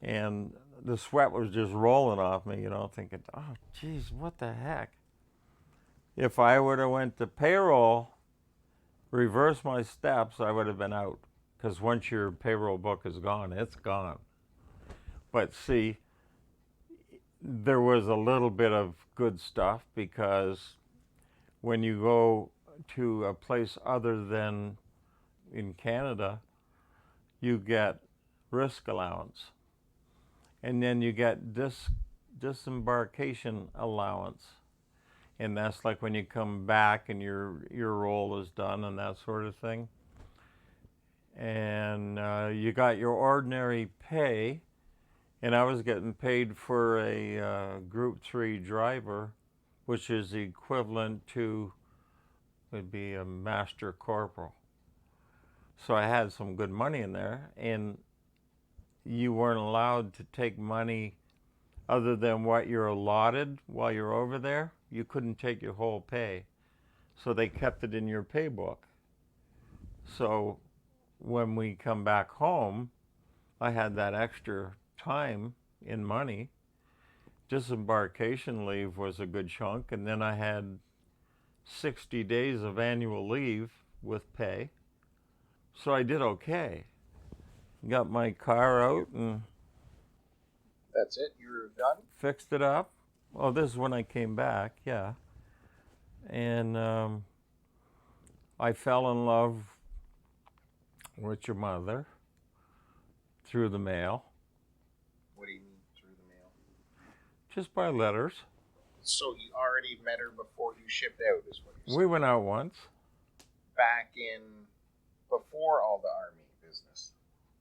and the sweat was just rolling off me, thinking, oh, geez, what the heck? If I would have went to payroll, reversed my steps, I would have been out. Because once your payroll book is gone, it's gone. But see, there was a little bit of good stuff, because when you go to a place other than in Canada, you get risk allowance. And then you get disembarkation allowance. And that's like when you come back and your role is done and that sort of thing. And you got your ordinary pay, and I was getting paid for a Group 3 driver, which is the equivalent to, would be a master corporal. So I had some good money in there, and you weren't allowed to take money other than what you're allotted while you're over there. You couldn't take your whole pay. So they kept it in your pay book. So when we come back home, I had that extra time in money. Disembarkation leave was a good chunk, and then I had 60 days of annual leave with pay. So I did okay. Got my car out and That's it? You were done? fixed it up. Oh, this is when I came back, yeah. And I fell in love with your mother through the mail. What do you mean through the mail? Just by letters. So you already met her before you shipped out, is what you're saying? We went out once. Back in, before all the army business. Is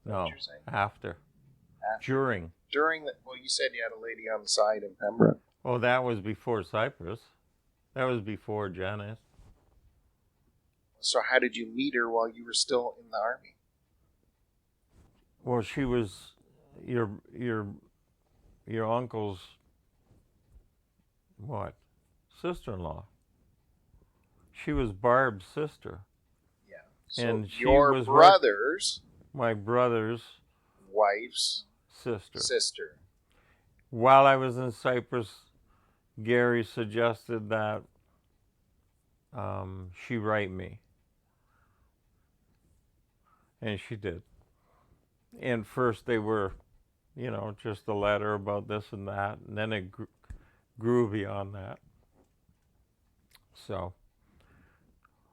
that No, what you're saying? after. After. During. Well, you said you had a lady on the side in Pembroke. Oh, that was before Cyprus. That was before Janice. So how did you meet her while you were still in the army? Well, she was your uncle's what? Sister-in-law. She was Barb's sister. Yeah. So And she your was brother's my brother's wife's sister. While I was in Cyprus, Gary suggested that she write me. And she did. And first they were, just a letter about this and that. And then it grew beyond that. So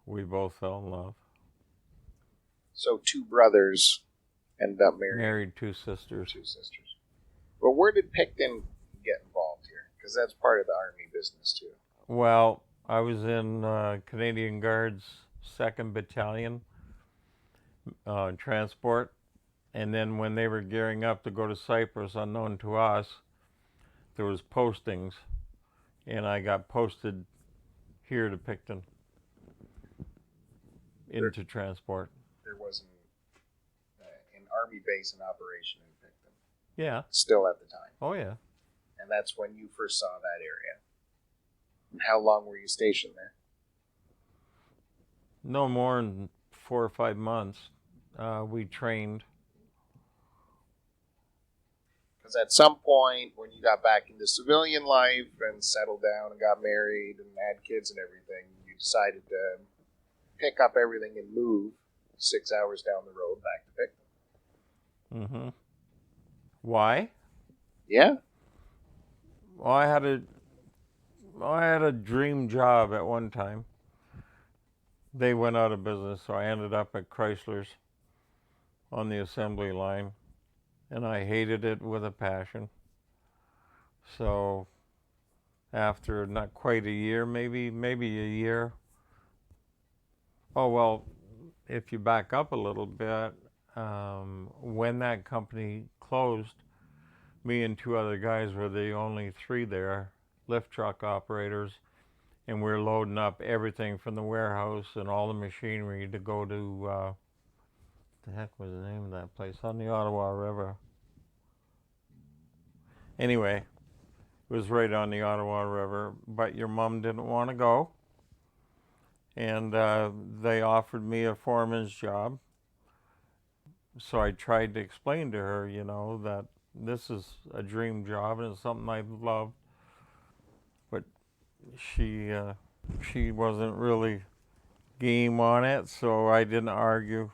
we both fell in love. So two brothers ended up Married two sisters. Two sisters. But where did Picton get involved here? Because that's part of the army business too. Well, I was in Canadian Guards 2nd Battalion transport, And then when they were gearing up to go to Cyprus, unknown to us, there was postings, and I got posted here to Picton into transport. There wasn't an army base in operation in Picton. Yeah. Still at the time. Oh, yeah. And that's when you first saw that area. And how long were you stationed there? No more than 4 or 5 months. We trained. Because at some point, when you got back into civilian life and settled down and got married and had kids and everything, you decided to pick up everything and move 6 hours down the road back to Picton. Mm-hmm. Why? Yeah. Well, I had a dream job at one time. They went out of business, so I ended up at Chrysler's on the assembly line, and I hated it with a passion. So after not quite a year, maybe a year. Oh, well, if you back up a little bit, when that company closed, me and 2 other guys were the only 3 there, lift truck operators, and we were loading up everything from the warehouse and all the machinery to go to, what the heck was the name of that place? On the Ottawa River. Anyway, it was right on the Ottawa River, but your mom didn't want to go, and they offered me a foreman's job. So I tried to explain to her, that this is a dream job and it's something I love. But she wasn't really game on it, so I didn't argue.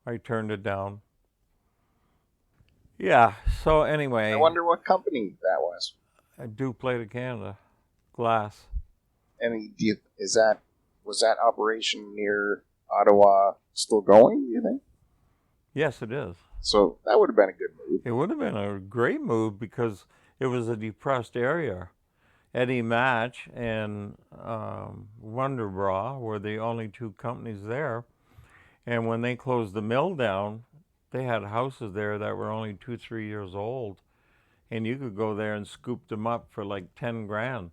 I turned it down. Yeah, so anyway. I wonder what company that was. I do play to Canada. Glass. And was that operation near Ottawa still going, you think? Yes, it is. So that would have been a good move. It would have been a great move because it was a depressed area. Eddie Match and Wonderbra were the only 2 companies there. And when they closed the mill down, they had houses there that were only 2-3 years old. And you could go there and scoop them up for like 10 grand,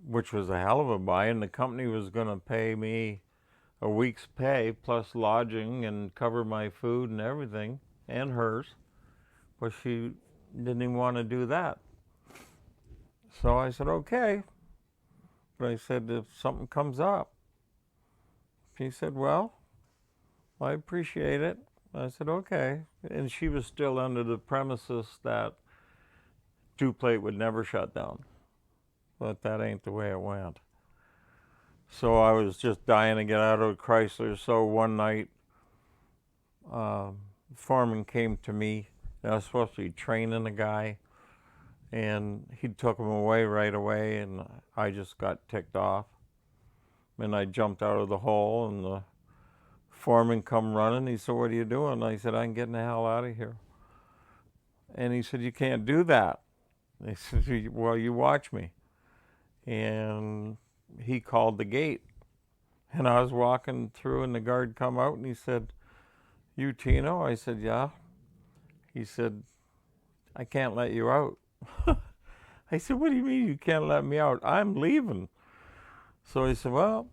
which was a hell of a buy. And the company was going to pay me a week's pay plus lodging and cover my food and everything, and hers. But she didn't even want to do that. So I said, okay. But I said, if something comes up. She said, well, I appreciate it. I said, okay. And she was still under the premises that Duplate would never shut down. But that ain't the way it went. So I was just dying to get out of Chrysler. So one night, foreman came to me. I was supposed to be training a guy, and he took him away right away, and I just got ticked off. And I jumped out of the hole, and the foreman come running. He said, what are you doing? I said, I'm getting the hell out of here. And he said, you can't do that. I said, well, you watch me. And he called the gate. And I was walking through, and the guard come out, and he said, you Tino? I said, yeah. He said, I can't let you out. I said, what do you mean you can't let me out? I'm leaving. So he said, well,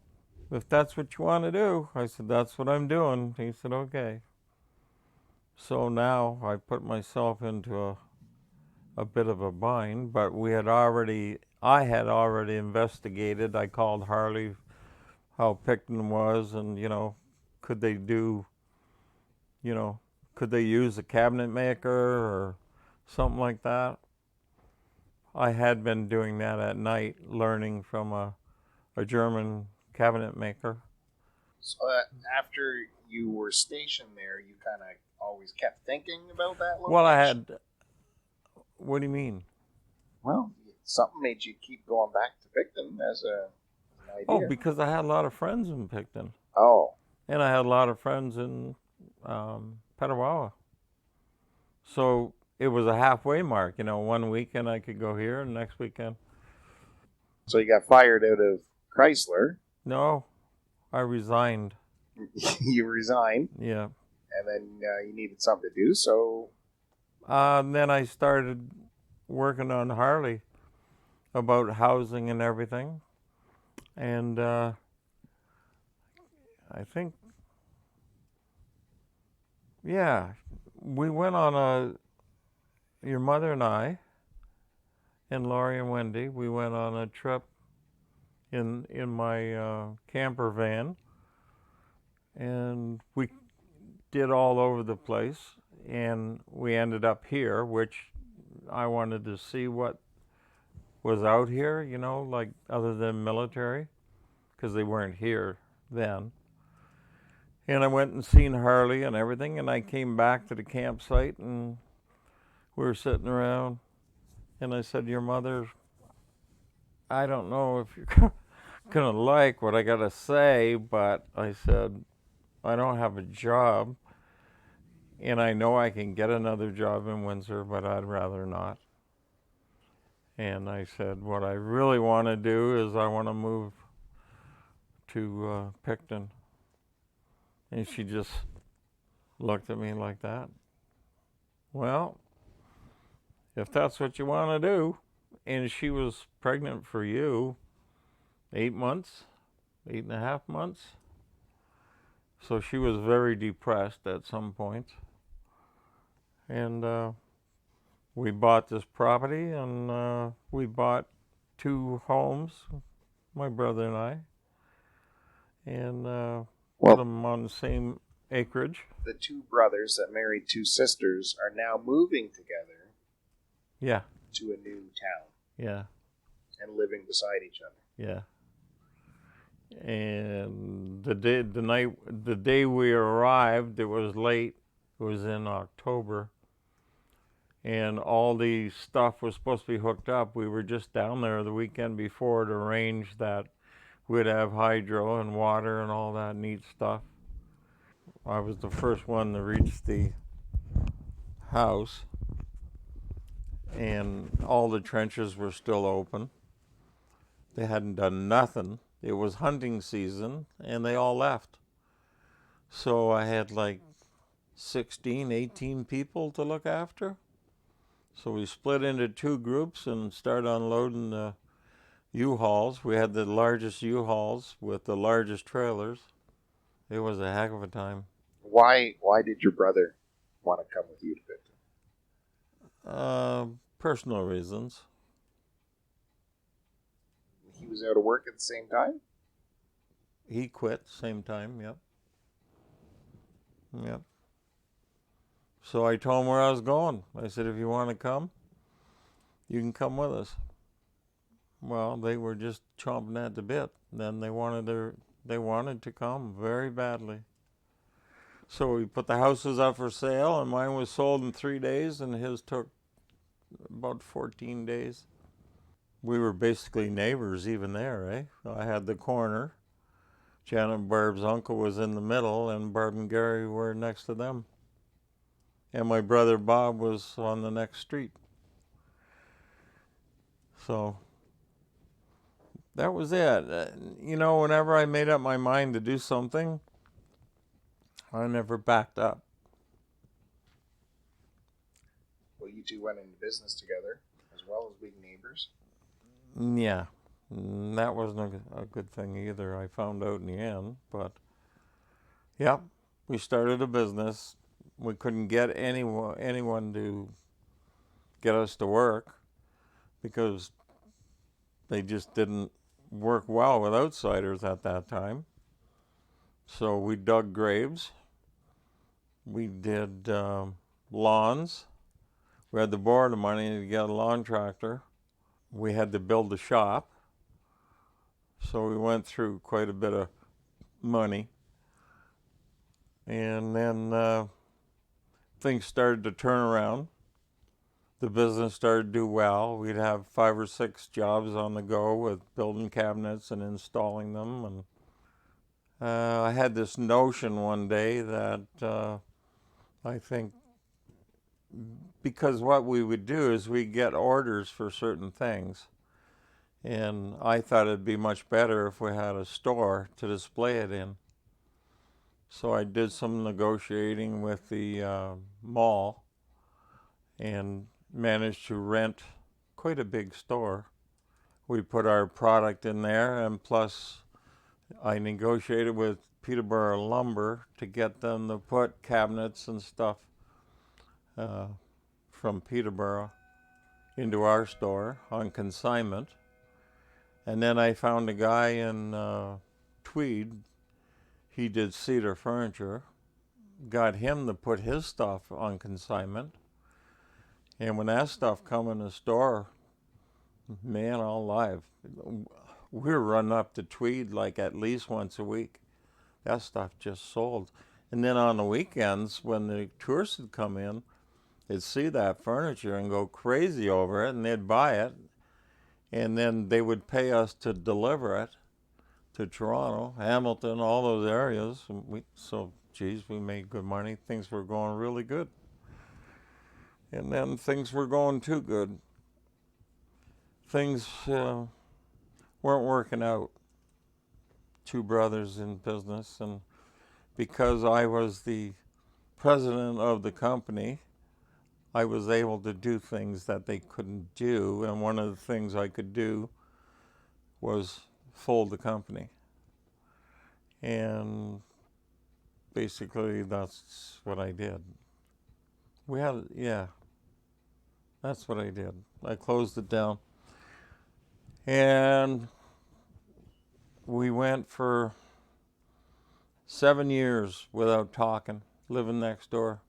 if that's what you want to do. I said, that's what I'm doing. He said, okay. So now I put myself into a bit of a bind, but I had already investigated. I called Harley how Picton was, and could they use a cabinet maker or something like that. I had been doing that at night, learning from a German cabinet maker. So after you were stationed there, you kind of always kept thinking about that location? Well, what do you mean? Well, something made you keep going back to Picton as an idea. Oh, because I had a lot of friends in Picton. Oh. And I had a lot of friends in Petawawa. So it was a halfway mark. One weekend I could go here, and next weekend. So you got fired out of Chrysler? No, I resigned. You resigned, Yeah. and then you needed something to do, so Then I started working on Harley about housing and everything. And I think, yeah, we went on your mother and I, and Laurie and Wendy, we went on a trip in my camper van, and we did all over the place, and we ended up here, which I wanted to see what was out here, like other than military, because they weren't here then. And I went and seen Harley and everything, and I came back to the campsite, and we were sitting around, and I said, your mother, I don't know if you're gonna like what I gotta say, but I said, I don't have a job, and I know I can get another job in Windsor, but I'd rather not. And I said, what I really want to do is I want to move to Picton. And she just looked at me like that. Well, if that's what you want to do, and she was pregnant for you 8 months, 8.5 months. So she was very depressed at some point. And we bought this property, and we bought 2 homes, my brother and I, and put them on the same acreage. the 2 brothers that married 2 sisters are now moving together. Yeah. To a new town. Yeah. And living beside each other. Yeah. And the day we arrived, it was late. It was in October, and all the stuff was supposed to be hooked up. We were just down there the weekend before to arrange that we'd have hydro and water and all that neat stuff. I was the first one to reach the house, and all the trenches were still open. They hadn't done nothing. It was hunting season, and they all left. So I had like 16, 18 people to look after. So we split into 2 groups and started unloading the U-Hauls. We had the largest U-Hauls with the largest trailers. It was a heck of a time. Why did your brother want to come with you to Picton? Personal reasons. He was out of work at the same time? He quit same time, yep. Yep. So I told him where I was going. I said, if you want to come, you can come with us. Well, they were just chomping at the bit. Then they wanted to come very badly. So we put the houses up for sale, and mine was sold in 3 days, and his took about 14 days. We were basically neighbors even there, eh? I had the corner. Janet and Barb's uncle was in the middle, and Barb and Gary were next to them. And my brother Bob was on the next street. So that was it. Whenever I made up my mind to do something, I never backed up. Well, you 2 went into business together, as well as being neighbors. Yeah, that wasn't a good thing either. I found out in the end, but yeah, we started a business. We couldn't get anyone to get us to work because they just didn't work well with outsiders at that time. So we dug graves. We did lawns. We had to borrow the money to get a lawn tractor. We had to build a shop. So we went through quite a bit of money. And then things started to turn around. The business started to do well. We'd have 5 or 6 jobs on the go with building cabinets and installing them. And I had this notion one day that I think because what we would do is we'd get orders for certain things. And I thought it'd be much better if we had a store to display it in. So I did some negotiating with the mall and managed to rent quite a big store. We put our product in there, and plus I negotiated with Peterborough Lumber to get them to put cabinets and stuff uh, from Peterborough into our store on consignment. And then I found a guy in Tweed. He did cedar furniture. Got him to put his stuff on consignment. And when that stuff come in the store, man alive, we're running up to Tweed like at least once a week. That stuff just sold. And then on the weekends, when the tourists would come in, they'd see that furniture and go crazy over it, and they'd buy it. And then they would pay us to deliver it to Toronto, Hamilton, all those areas. And we made good money. Things were going really good. And then things were going too good. Things weren't working out. Two brothers in business, and because I was the president of the company, I was able to do things that they couldn't do, and one of the things I could do was fold the company. And basically that's what I did. That's what I did. I closed it down. And we went for 7 years without talking, living next door.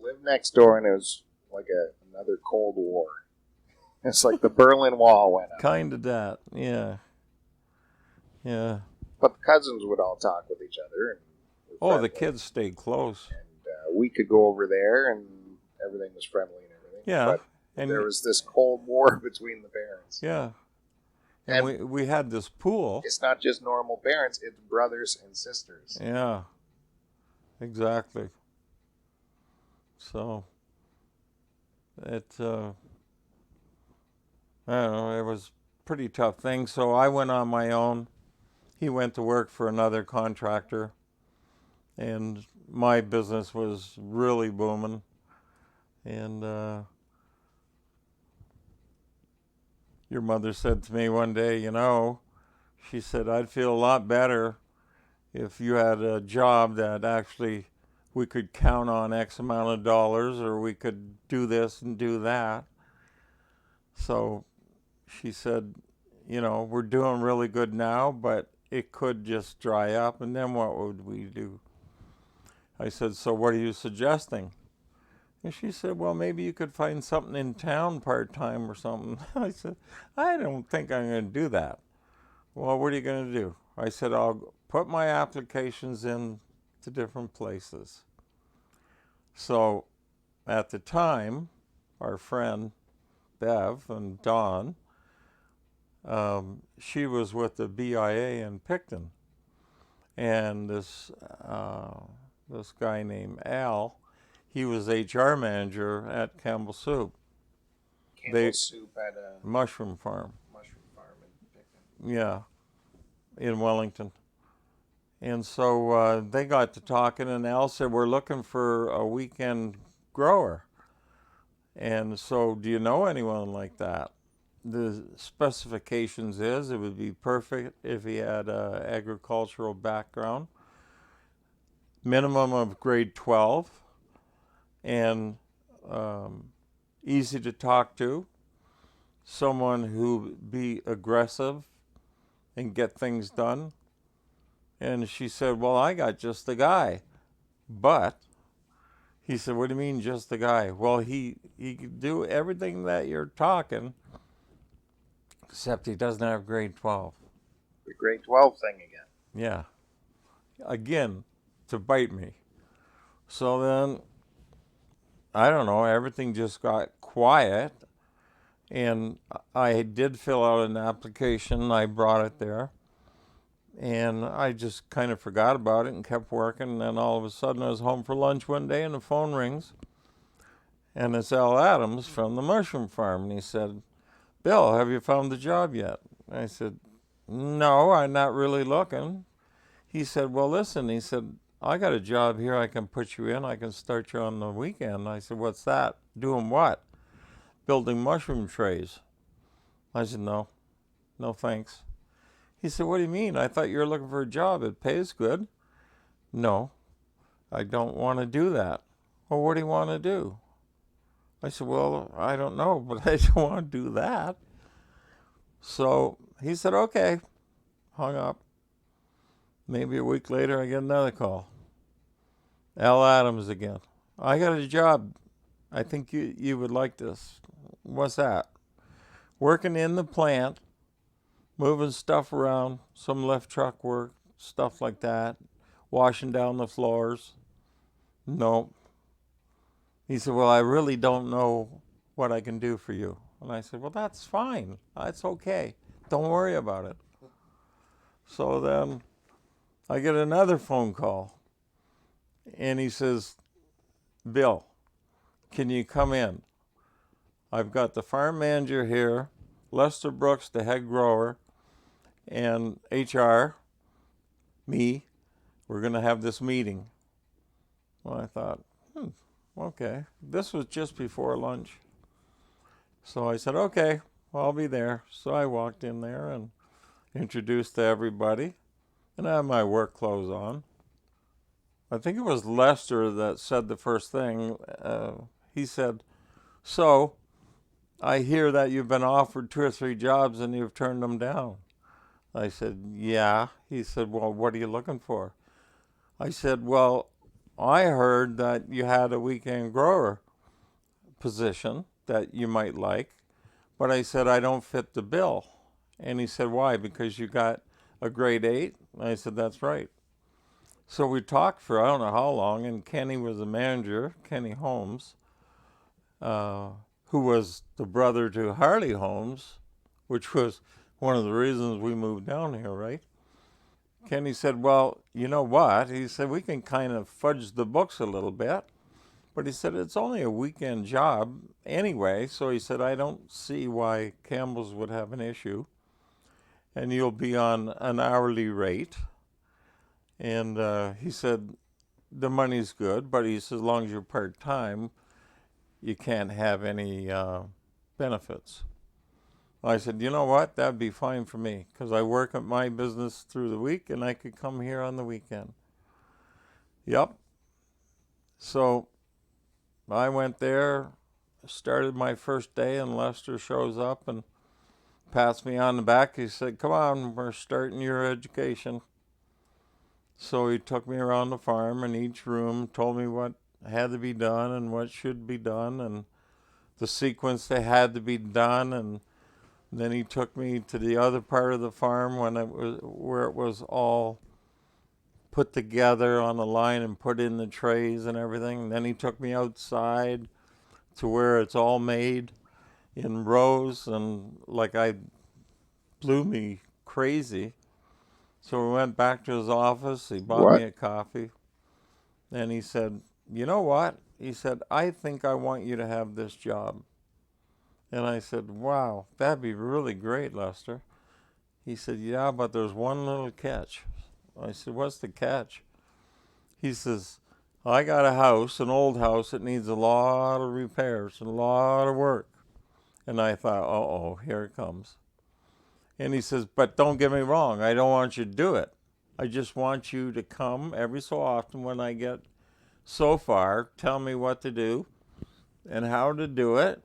Lived next door, and it was like another Cold War. It's like the Berlin Wall went up. Kind of that, yeah. Yeah. But the cousins would all talk with each other. And the kids stayed close. And we could go over there, and everything was friendly and everything. Yeah. But And there was this Cold War between the parents. Yeah. And we had this pool. It's not just normal parents, it's brothers and sisters. Yeah. Exactly. So I don't know, it was a pretty tough thing. So I went on my own. He went to work for another contractor, and my business was really booming. And your mother said to me one day, she said, I'd feel a lot better if you had a job that actually we could count on X amount of dollars, or we could do this and do that. So she said, we're doing really good now, but it could just dry up, and then what would we do? I said, so what are you suggesting? And she said, well, maybe you could find something in town part-time or something. I said, I don't think I'm going to do that. Well, what are you going to do? I said, I'll put my applications in to different places. So at the time, our friend Bev and Dawn, she was with the BIA in Picton. And this guy named Al, he was HR manager at Campbell Soup. Campbell Soup at a mushroom farm. Mushroom farm in Picton. Yeah, in Wellington. And so they got to talking, and Al said, we're looking for a weekend grower. And so, do you know anyone like that? The specifications is it would be perfect if he had an agricultural background, minimum of grade 12, and easy to talk to, someone who be aggressive and get things done. And she said, well, I got just the guy. But he said, what do you mean just the guy? Well, he could do everything that you're talking, except he doesn't have grade 12. The grade 12 thing again. Yeah. Again, to bite me. So then, I don't know, everything just got quiet. And I did fill out an application. I brought it there. And I just kind of forgot about it and kept working. And then all of a sudden I was home for lunch one day and the phone rings. And it's Al Adams from the mushroom farm. And he said, Bill, have you found the job yet? I said, no, I'm not really looking. He said, well, listen, he said, I got a job here I can put you in. I can start you on the weekend. I said, what's that? Doing what? Building mushroom trays. I said, no, thanks. He said, what do you mean? I thought you were looking for a job. It pays good. No, I don't want to do that. Well, what do you want to do? I said, well, I don't know, but I don't want to do that. So he said, okay, hung up. Maybe a week later, I get another call. Al Adams again. I got a job. I think you would like this. What's that? Working in the plant, moving stuff around, some lift truck work, stuff like that, washing down the floors. No. He said, well, I really don't know what I can do for you. And I said, well, that's fine. That's okay. Don't worry about it. So then I get another phone call. And he says, Bill, can you come in? I've got the farm manager here, Lester Brooks, the head grower, and HR, me. We're going to have this meeting. Well, I thought, okay. This was just before lunch. So I said, okay, I'll be there. So I walked in there and introduced to everybody, and I had my work clothes on. I think it was Lester that said the first thing. He said, so I hear that you've been offered 2 or 3 jobs and you've turned them down. I said, yeah. He said, well, what are you looking for? I said, well, I heard that you had a weekend grower position that you might like, but I said, I don't fit the bill. And he said, why? Because you got a grade 8? I said, that's right. So we talked for I don't know how long, and Kenny was the manager, Kenny Holmes, who was the brother to Harley Holmes, which was one of the reasons we moved down here, right? Kenny said, well, you know what? He said, we can kind of fudge the books a little bit. But he said, it's only a weekend job anyway. So he said, I don't see why Campbell's would have an issue. And you'll be on an hourly rate. And he said, the money's good, but he said, as long as you're part-time, you can't have any benefits. I said, you know what? That'd be fine for me, because I work at my business through the week, and I could come here on the weekend. Yep. So I went there, started my first day, and Lester shows up and pats me on the back. He said, come on, we're starting your education. So he took me around the farm in each room, told me what had to be done and what should be done and the sequence they had to be done. And then he took me to the other part of the farm where it was all put together on the line and put in the trays and everything. And then he took me outside to where it's all made in rows, and blew me crazy. So we went back to his office. He bought me a coffee. And he said, you know what? He said, I think I want you to have this job. And I said, wow, that'd be really great, Lester. He said, yeah, but there's one little catch. I said, what's the catch? He says, I got a house, an old house that needs a lot of repairs and a lot of work. And I thought, uh-oh, here it comes. And he says, but don't get me wrong, I don't want you to do it. I just want you to come every so often when I get so far, tell me what to do and how to do it.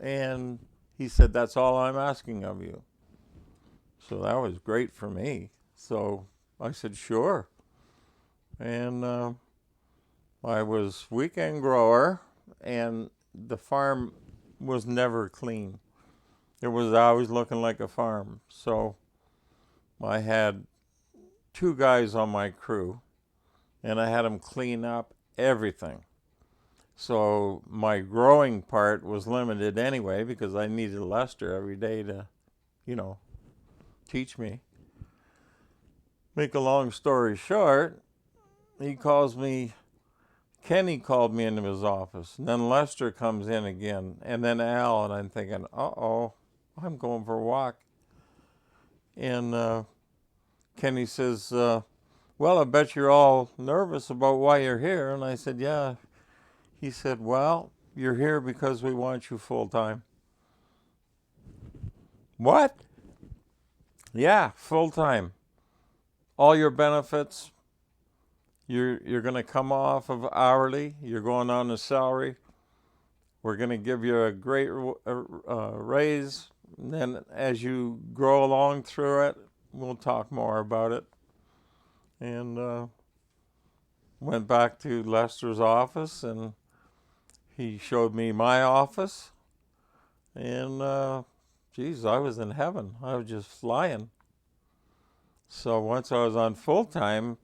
And he said, that's all I'm asking of you. So that was great for me. So I said, sure. And I was weekend grower, and the farm was never clean. It was always looking like a farm. So I had 2 guys on my crew, and I had them clean up everything. So my growing part was limited anyway, because I needed Lester every day to, teach me. Make a long story short, Kenny called me into his office, and then Lester comes in again, and then Al, and I'm thinking, uh-oh, I'm going for a walk. And Kenny says, well, I bet you're all nervous about why you're here. And I said, yeah. He said, well, you're here because we want you full time. What? Yeah, full time. All your benefits, you're going to come off of hourly. You're going on to salary. We're going to give you a great raise. And then as you grow along through it, we'll talk more about it. And went back to Lester's office, and he showed me my office. And geez, I was in heaven. I was just flying. So once I was on full time,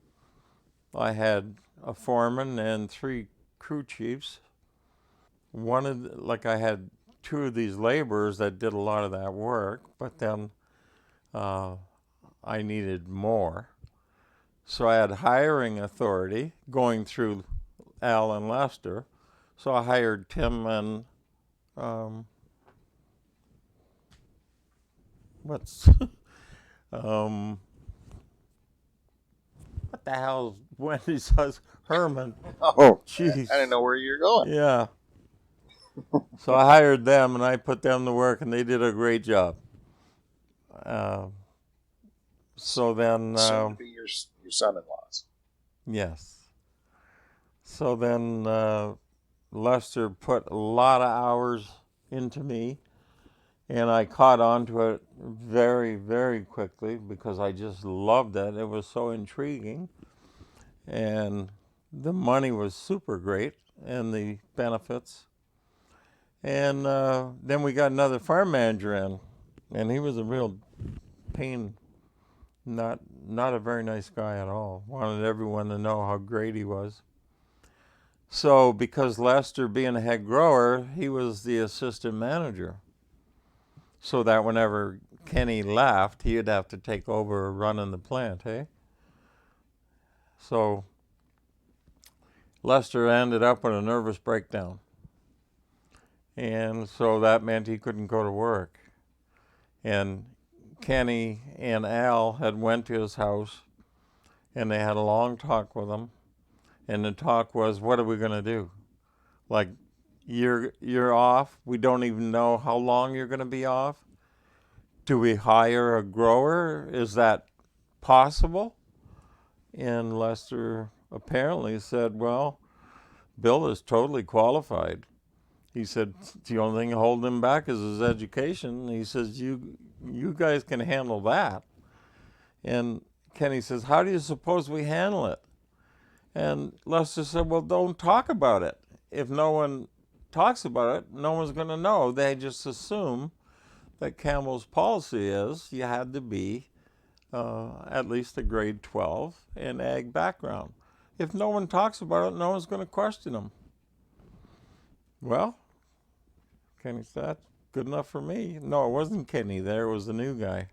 I had a foreman and 3 crew chiefs. I had 2 of these laborers that did a lot of that work, but then I needed more. So I had hiring authority going through Al and Lester. So I hired Tim and what's what the hell is Wendy's husband? Herman. Oh, Jeez. I didn't know where you were going. Yeah. So I hired them and I put them to work, and they did a great job. So then, Soon to be your son-in-laws. yes. So then Lester put a lot of hours into me, and I caught on to it very, very quickly because I just loved it. It was so intriguing, and the money was super great, and the benefits. And then we got another farm manager in, and he was a real pain. Not a very nice guy at all. Wanted everyone to know how great he was. So because Lester being a head grower, he was the assistant manager. So that whenever Kenny left, he'd have to take over running the plant, hey? So Lester ended up with a nervous breakdown. And so that meant he couldn't go to work. And Kenny and Al had went to his house, and they had a long talk with him. And the talk was, what are we going to do? Like, you're off. We don't even know how long you're going to be off. Do we hire a grower? Is that possible? And Lester apparently said, well, Bill is totally qualified. He said, the only thing holding him back is his education. He says, you guys can handle that. And Kenny says, how do you suppose we handle it? And Lester said, well, don't talk about it. If no one talks about it, no one's going to know. They just assume that Campbell's policy is you had to be at least a grade 12 and ag background. If no one talks about it, no one's going to question them. Well, Kenny said, that's good enough for me. No, it wasn't Kenny there. It was the new guy.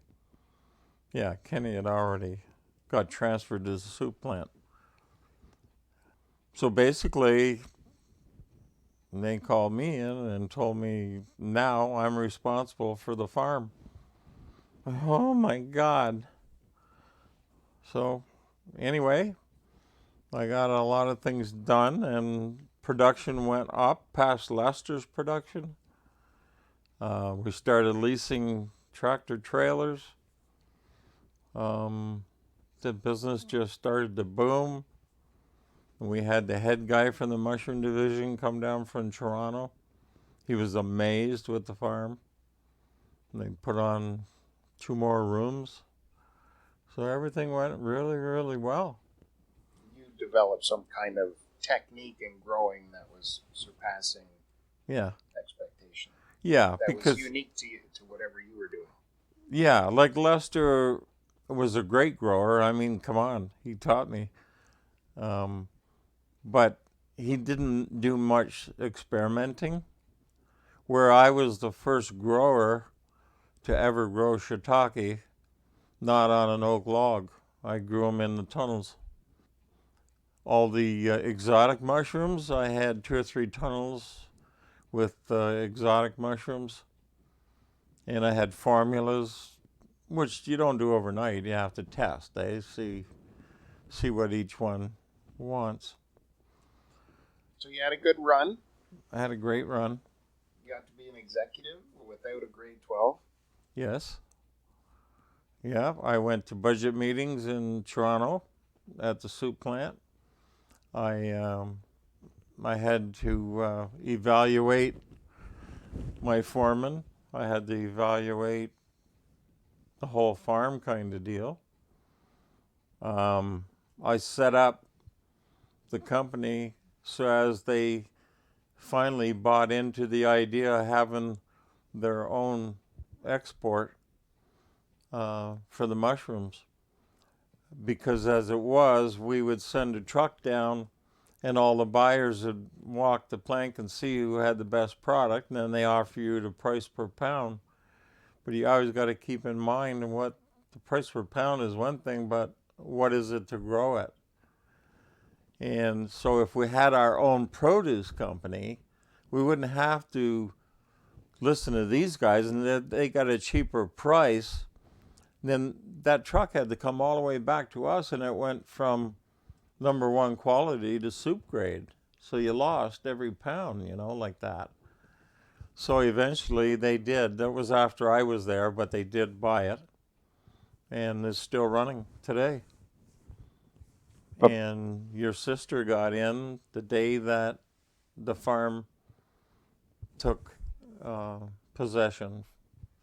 Yeah, Kenny had already got transferred to the soup plant. So basically, they called me in and told me now I'm responsible for the farm. Oh my God. So anyway, I got a lot of things done, and production went up past Lester's production. We started leasing tractor trailers. The business just started to boom. We had the head guy from the mushroom division come down from Toronto. He was amazed with the farm. They put on 2 more rooms. So everything went really, really well. You developed some kind of technique in growing that was surpassing expectation. Yeah, that because was unique to you, to whatever you were doing. yeah, like Lester was a great grower. I mean, come on, he taught me. But he didn't do much experimenting. Where I was the first grower to ever grow shiitake, not on an oak log. I grew them in the tunnels. All the exotic mushrooms, I had 2 or 3 tunnels with exotic mushrooms. And I had formulas, which you don't do overnight. You have to test. See see what each one wants. So you had a good run. I had a great run. You got to be an executive without a grade 12. Yes. Yeah, I went to budget meetings in Toronto at the soup plant. I had to evaluate my foreman. I had to evaluate the whole farm kind of deal. I set up the company so as they finally bought into the idea of having their own export for the mushrooms. Because as it was, we would send a truck down and all the buyers would walk the plank and see who had the best product, and then they offer you the price per pound. But you always got to keep in mind what the price per pound is one thing, but what is it to grow it? And so if we had our own produce company, we wouldn't have to listen to these guys, and they got a cheaper price. Then that truck had to come all the way back to us, and it went from number one quality to soup grade. So you lost every pound, like that. So eventually they did. That was after I was there, but they did buy it. And it's still running today. And your sister got in the day that the farm took possession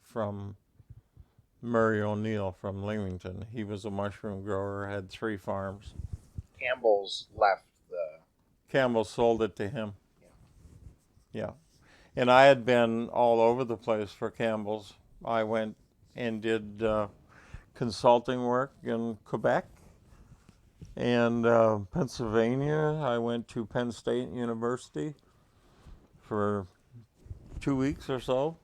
from Murray O'Neill from Leamington. He was a mushroom grower, had 3 farms. Campbell's left the... Campbell sold it to him. Yeah. And I had been all over the place for Campbell's. I went and did consulting work in Quebec and Pennsylvania. I went to Penn State University for 2 weeks or so.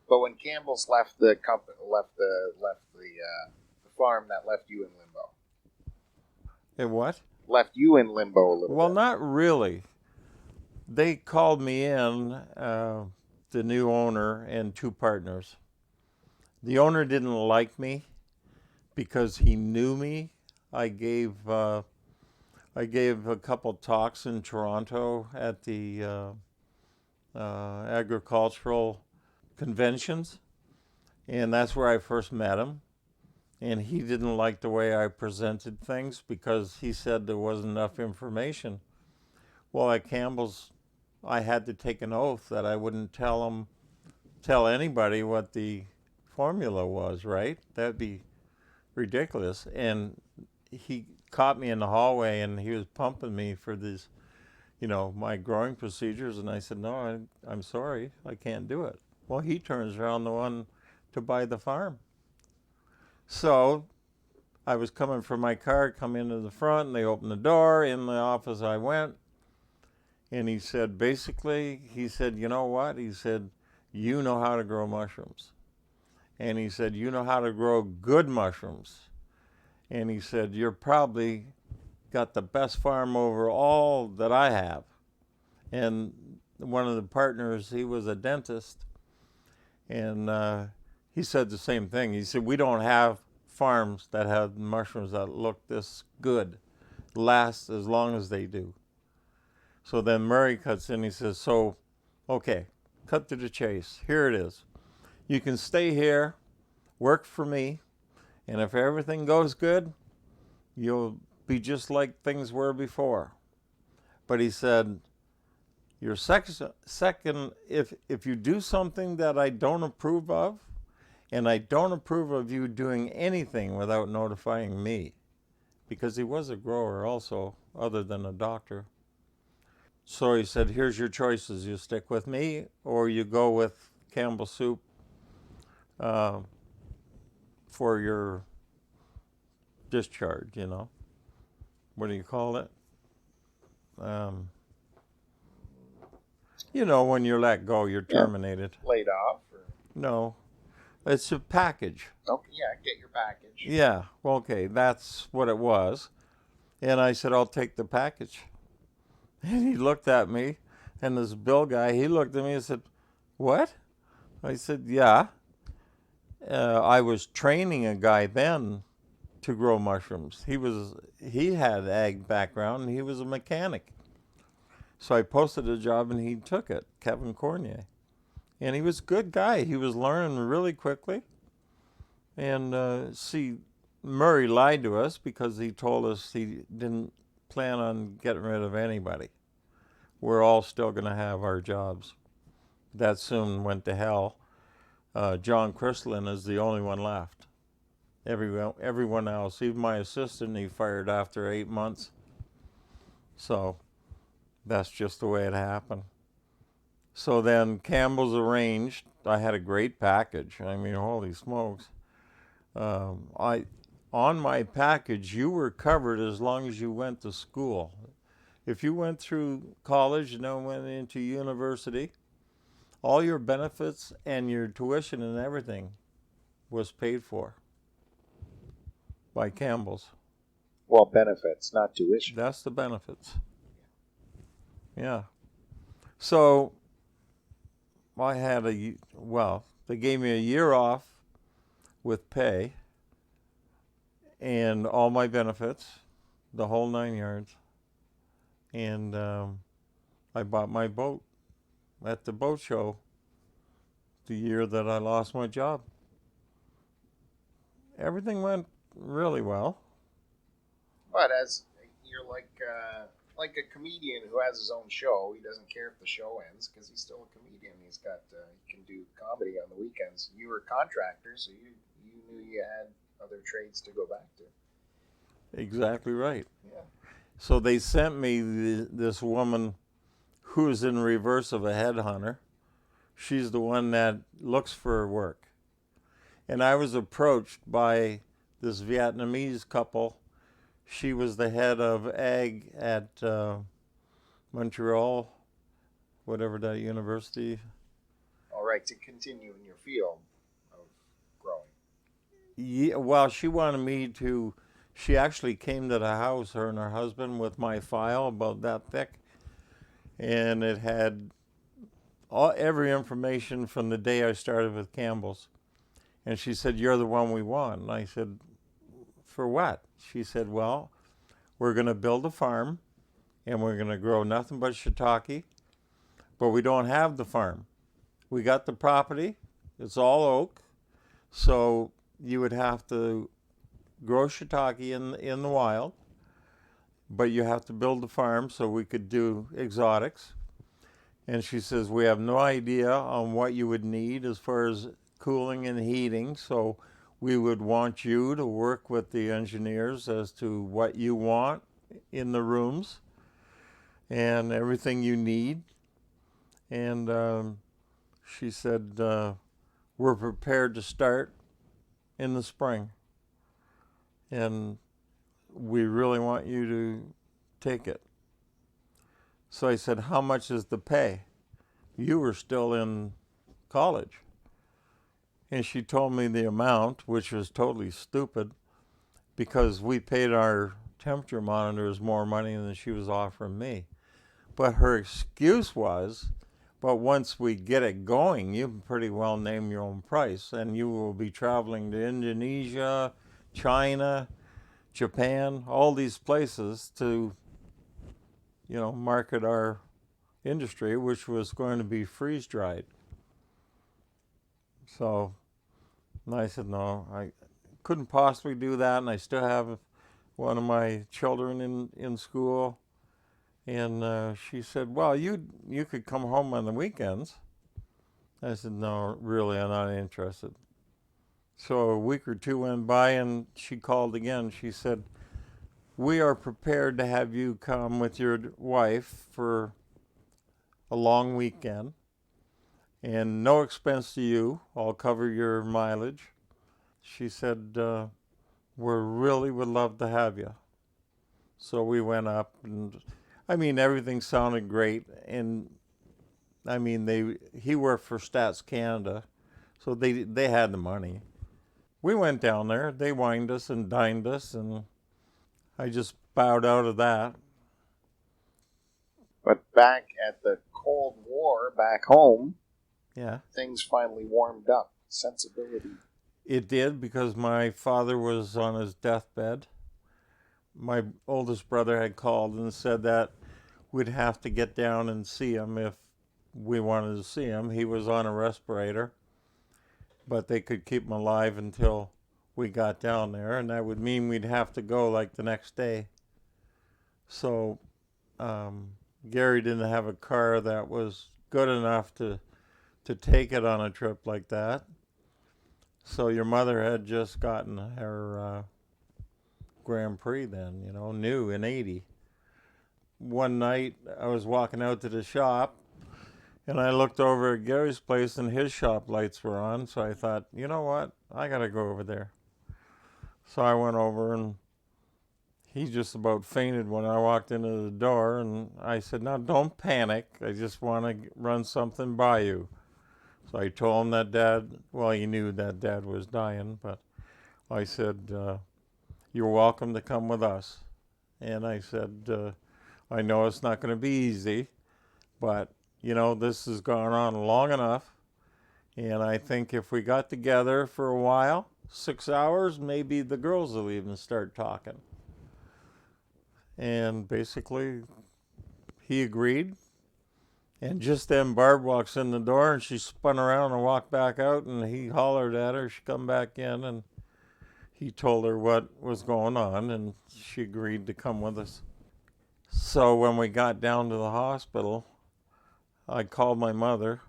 But when Campbell's left the company, left the farm, that left you in limbo. And what? Left you in limbo a little Well, bit. not really. They called me in, the new owner and 2 partners. The owner didn't like me because he knew me. I gave a couple talks in Toronto at the agricultural conventions, and that's where I first met him. And he didn't like the way I presented things because he said there wasn't enough information. Well, at Campbell's, I had to take an oath that I wouldn't tell anybody what the formula was, right? That'd be ridiculous. And he caught me in the hallway and he was pumping me for this, my growing procedures. And I said, no, I'm sorry, I can't do it. Well, he turns around the one to buy the farm. So I was coming from my car, come into the front, and they opened the door. In the office I went. And he said, you know what? He said, you know how to grow mushrooms. And he said, you know how to grow good mushrooms. And he said, you're probably got the best farm overall that I have. And one of the partners, he was a dentist. And he said the same thing. He said, we don't have farms that have mushrooms that look this good, last as long as they do. So then Murray cuts in. He says, so, okay, cut to the chase. Here it is. You can stay here, work for me, and if everything goes good, you'll be just like things were before. But he said, your second, if you do something that I don't approve of, and I don't approve of you doing anything without notifying me, because he was a grower also, other than a doctor. So he said, here's your choices. You stick with me or you go with Campbell Soup for your discharge, What do you call it? When you're let go, you're terminated. Laid off? Or... No, it's a package. Okay, yeah, get your package. Yeah, okay, that's what it was. And I said, I'll take the package. And he looked at me, and this Bill guy, he looked at me and said, what? I said, yeah. I was training a guy then to grow mushrooms. He had ag background and he was a mechanic. So I posted a job and he took it, Kevin Cornier. And he was a good guy. He was learning really quickly. And see, Murray lied to us because he told us he didn't plan on getting rid of anybody. We're all still going to have our jobs. That soon went to hell. John Chrislin is the only one left. Everyone else, even my assistant, he fired after 8 months. So that's just the way it happened. So then Campbell's arranged. I had a great package. I mean, holy smokes. On my package, you were covered as long as you went to school. If you went through college and then went into university, all your benefits and your tuition and everything was paid for by Campbell's. Well, benefits, not tuition. That's the benefits. Yeah. So I had they gave me a year off with pay and all my benefits, the whole 9 yards. And I bought my boat at the boat show the year that I lost my job. Everything went really well. But as you're like a comedian who has his own show, he doesn't care if the show ends because he's still a comedian. He can do comedy on the weekends. You were a contractor, so you knew you had other trades to go back to. Exactly right. Yeah. So they sent me this woman who's in reverse of a headhunter. She's the one that looks for work. And I was approached by this Vietnamese couple. She was the head of ag at Montreal, whatever that university. All right, to continue in your field of growing. Yeah, well, she wanted me to. She actually came to the house, her and her husband, with my file about that thick, and it had every information from the day I started with Campbell's. And she said, "You're the one we want." And I said, "For what?" She said, "Well, we're going to build a farm, and we're going to grow nothing but shiitake, but we don't have the farm. We got the property. It's all oak, so you would have to grow shiitake in the wild, but you have to build the farm so we could do exotics." And she says, "We have no idea on what you would need as far as cooling and heating, so we would want you to work with the engineers as to what you want in the rooms and everything you need." And she said, "We're prepared to start in the spring, and we really want you to take it." So I said, "How much is the pay? You were still in college." And she told me the amount, which was totally stupid because we paid our temperature monitors more money than she was offering me. But her excuse was, "But once we get it going, you can pretty well name your own price, and you will be traveling to Indonesia, China, Japan, all these places to, market our industry, which was going to be freeze-dried." So I said, "No, I couldn't possibly do that, and I still have one of my children in school." And she said, "Well, you could come home on the weekends." I said, "No, really, I'm not interested." So a week or two went by, and she called again. She said, "We are prepared to have you come with your wife for a long weekend, and no expense to you. I'll cover your mileage." She said, "We really would love to have you." So we went up, and everything sounded great. And he worked for Stats Canada, so they had the money. We went down there. They wined us and dined us, and I just bowed out of that. But back at the Cold War, back home, Yeah. things finally warmed up. Sensibility It did, because my father was on his deathbed. My oldest brother had called and said that we'd have to get down and see him if we wanted to see him. He was on a respirator, but they could keep him alive until we got down there, and that would mean we'd have to go like the next day. So Gary didn't have a car that was good enough to take it on a trip like that. So your mother had just gotten her Grand Prix then, new in 80. One night I was walking out to the shop, and I looked over at Gary's place and his shop lights were on, so I thought, you know what, I gotta go over there. So I went over, and he just about fainted when I walked into the door, and I said, now don't panic, I just want to run something by you. So I told him that he knew that Dad was dying, but I said, you're welcome to come with us. And I said, I know it's not going to be easy, but, this has gone on long enough. And I think if we got together for a while, 6 hours, maybe the girls will even start talking. And basically, he agreed. And just then Barb walks in the door, and she spun around and walked back out, and he hollered at her. She come back in, and he told her what was going on, and she agreed to come with us. So when we got down to the hospital, I called my mother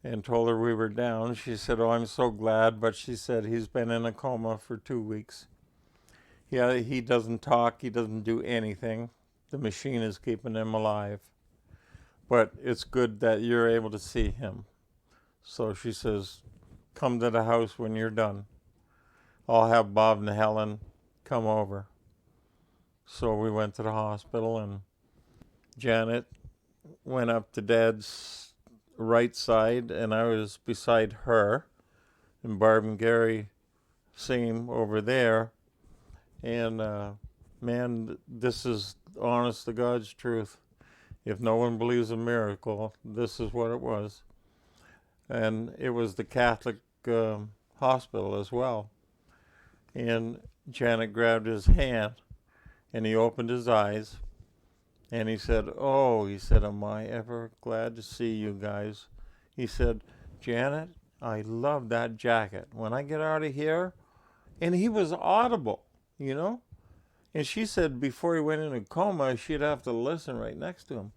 and told her we were down. She said, oh, I'm so glad, but she said he's been in a coma for 2 weeks. Yeah, he doesn't talk, he doesn't do anything. The machine is keeping him alive. But it's good that you're able to see him. So she says, come to the house when you're done. I'll have Bob and Helen come over. So we went to the hospital, and Janet went up to Dad's right side, and I was beside her, and Barb and Gary same over there. And man, this is honest to God's truth. If no one believes a miracle, this is what it was. And it was the Catholic hospital as well. And Janet grabbed his hand, and he opened his eyes, and he said, am I ever glad to see you guys? He said, Janet, I love that jacket. When I get out of here, and he was audible, And she said before he went into coma, she'd have to listen right next to him.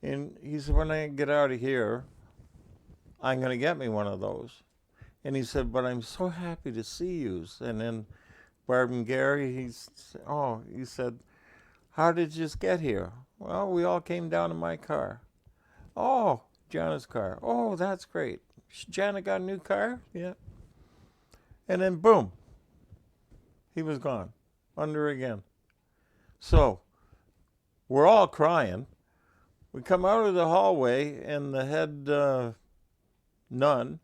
And he said, when I get out of here, I'm going to get me one of those. And he said, but I'm so happy to see you. And then Barb and Gary, he said, how did you just get here? Well, we all came down in my car. Oh, Janet's car. Oh, that's great. Janet got a new car? Yeah. And then boom, he was gone. Under again. So we're all crying. We come out of the hallway, and the head nun,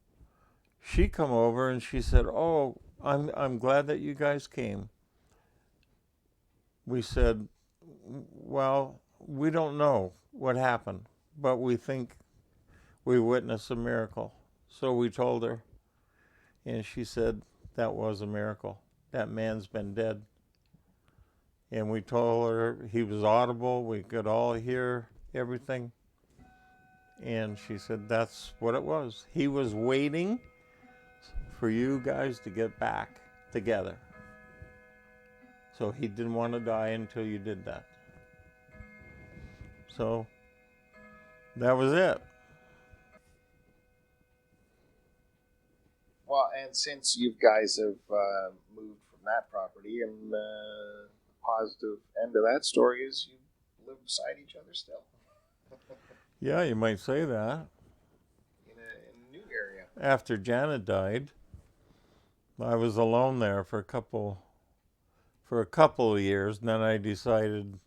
she come over and she said, oh, I'm glad that you guys came. We said, well, we don't know what happened, but we think we witnessed a miracle. So we told her, and she said, that was a miracle. That man's been dead. And we told her he was audible. We could all hear everything. And she said that's what it was. He was waiting for you guys to get back together. So he didn't want to die until you did that. So that was it. Well, and since you guys have moved from that property, and the positive end of that story is you live beside each other still. Yeah, you might say that. In a new area. After Janet died, I was alone there for a couple of years, and then I decided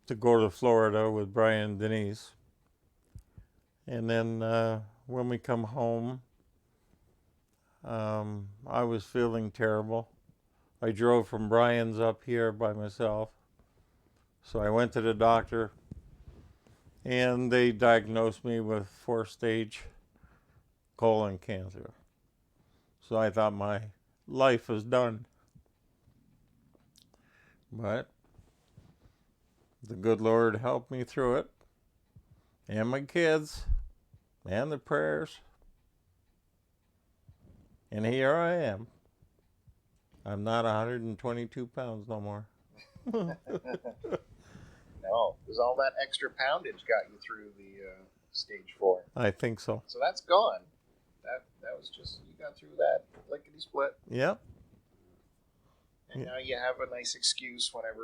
to go to Florida with Brian and Denise. And then when we come home, I was feeling terrible. I drove from Brian's up here by myself. So I went to the doctor, and they diagnosed me with 4-stage colon cancer. So I thought my life was done. But the good Lord helped me through it. And my kids. And the prayers. And here I am. I'm not 122 pounds no more. No, because all that extra poundage got you through the stage 4. I think so. So that's gone. That was just, you got through that lickety split. Yep. And now you have a nice excuse whenever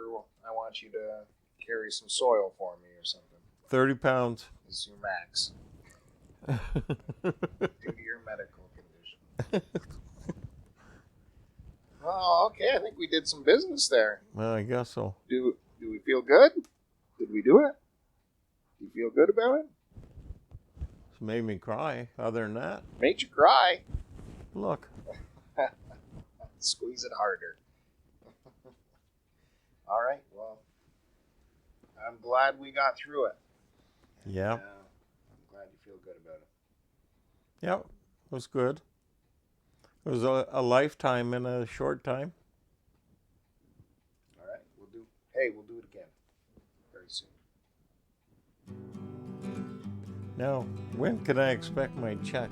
I want you to carry some soil for me or something. 30 pounds. This is your max. Due to your medical condition. Oh, okay. I think we did some business there. Well, I guess so. Do we feel good? Did we do it? Do you feel good about it? It's made me cry. Other than that, Made you cry. look. Squeeze it harder. All right. Well, I'm glad we got through it. Yeah. I'm glad you feel good about it. Yep. It was good. It was a lifetime in a short time. All right. We'll do it again very soon. Now, when can I expect my check?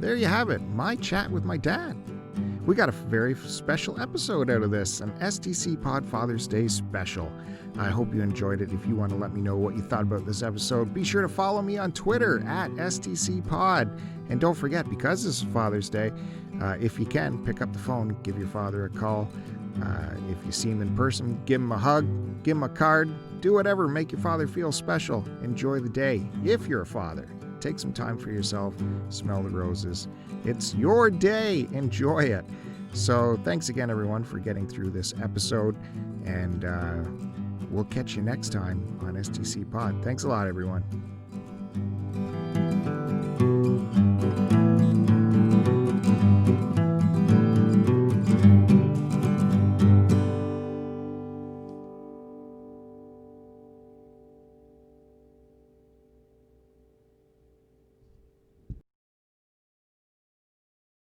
There you have it, my chat with my dad. We got a very special episode out of this, an STCPod Father's Day special. I hope you enjoyed it. If you want to let me know what you thought about this episode, be sure to follow me on Twitter at STCPod. And don't forget, because this is Father's Day, if you can, pick up the phone, give your father a call. If you see him in person, give him a hug, give him a card, do whatever, make your father feel special. Enjoy the day. If you're a father, take some time for yourself, smell the roses. It's your day. Enjoy it. So thanks again, everyone, for getting through this episode. And we'll catch you next time on STC Pod. Thanks a lot, everyone.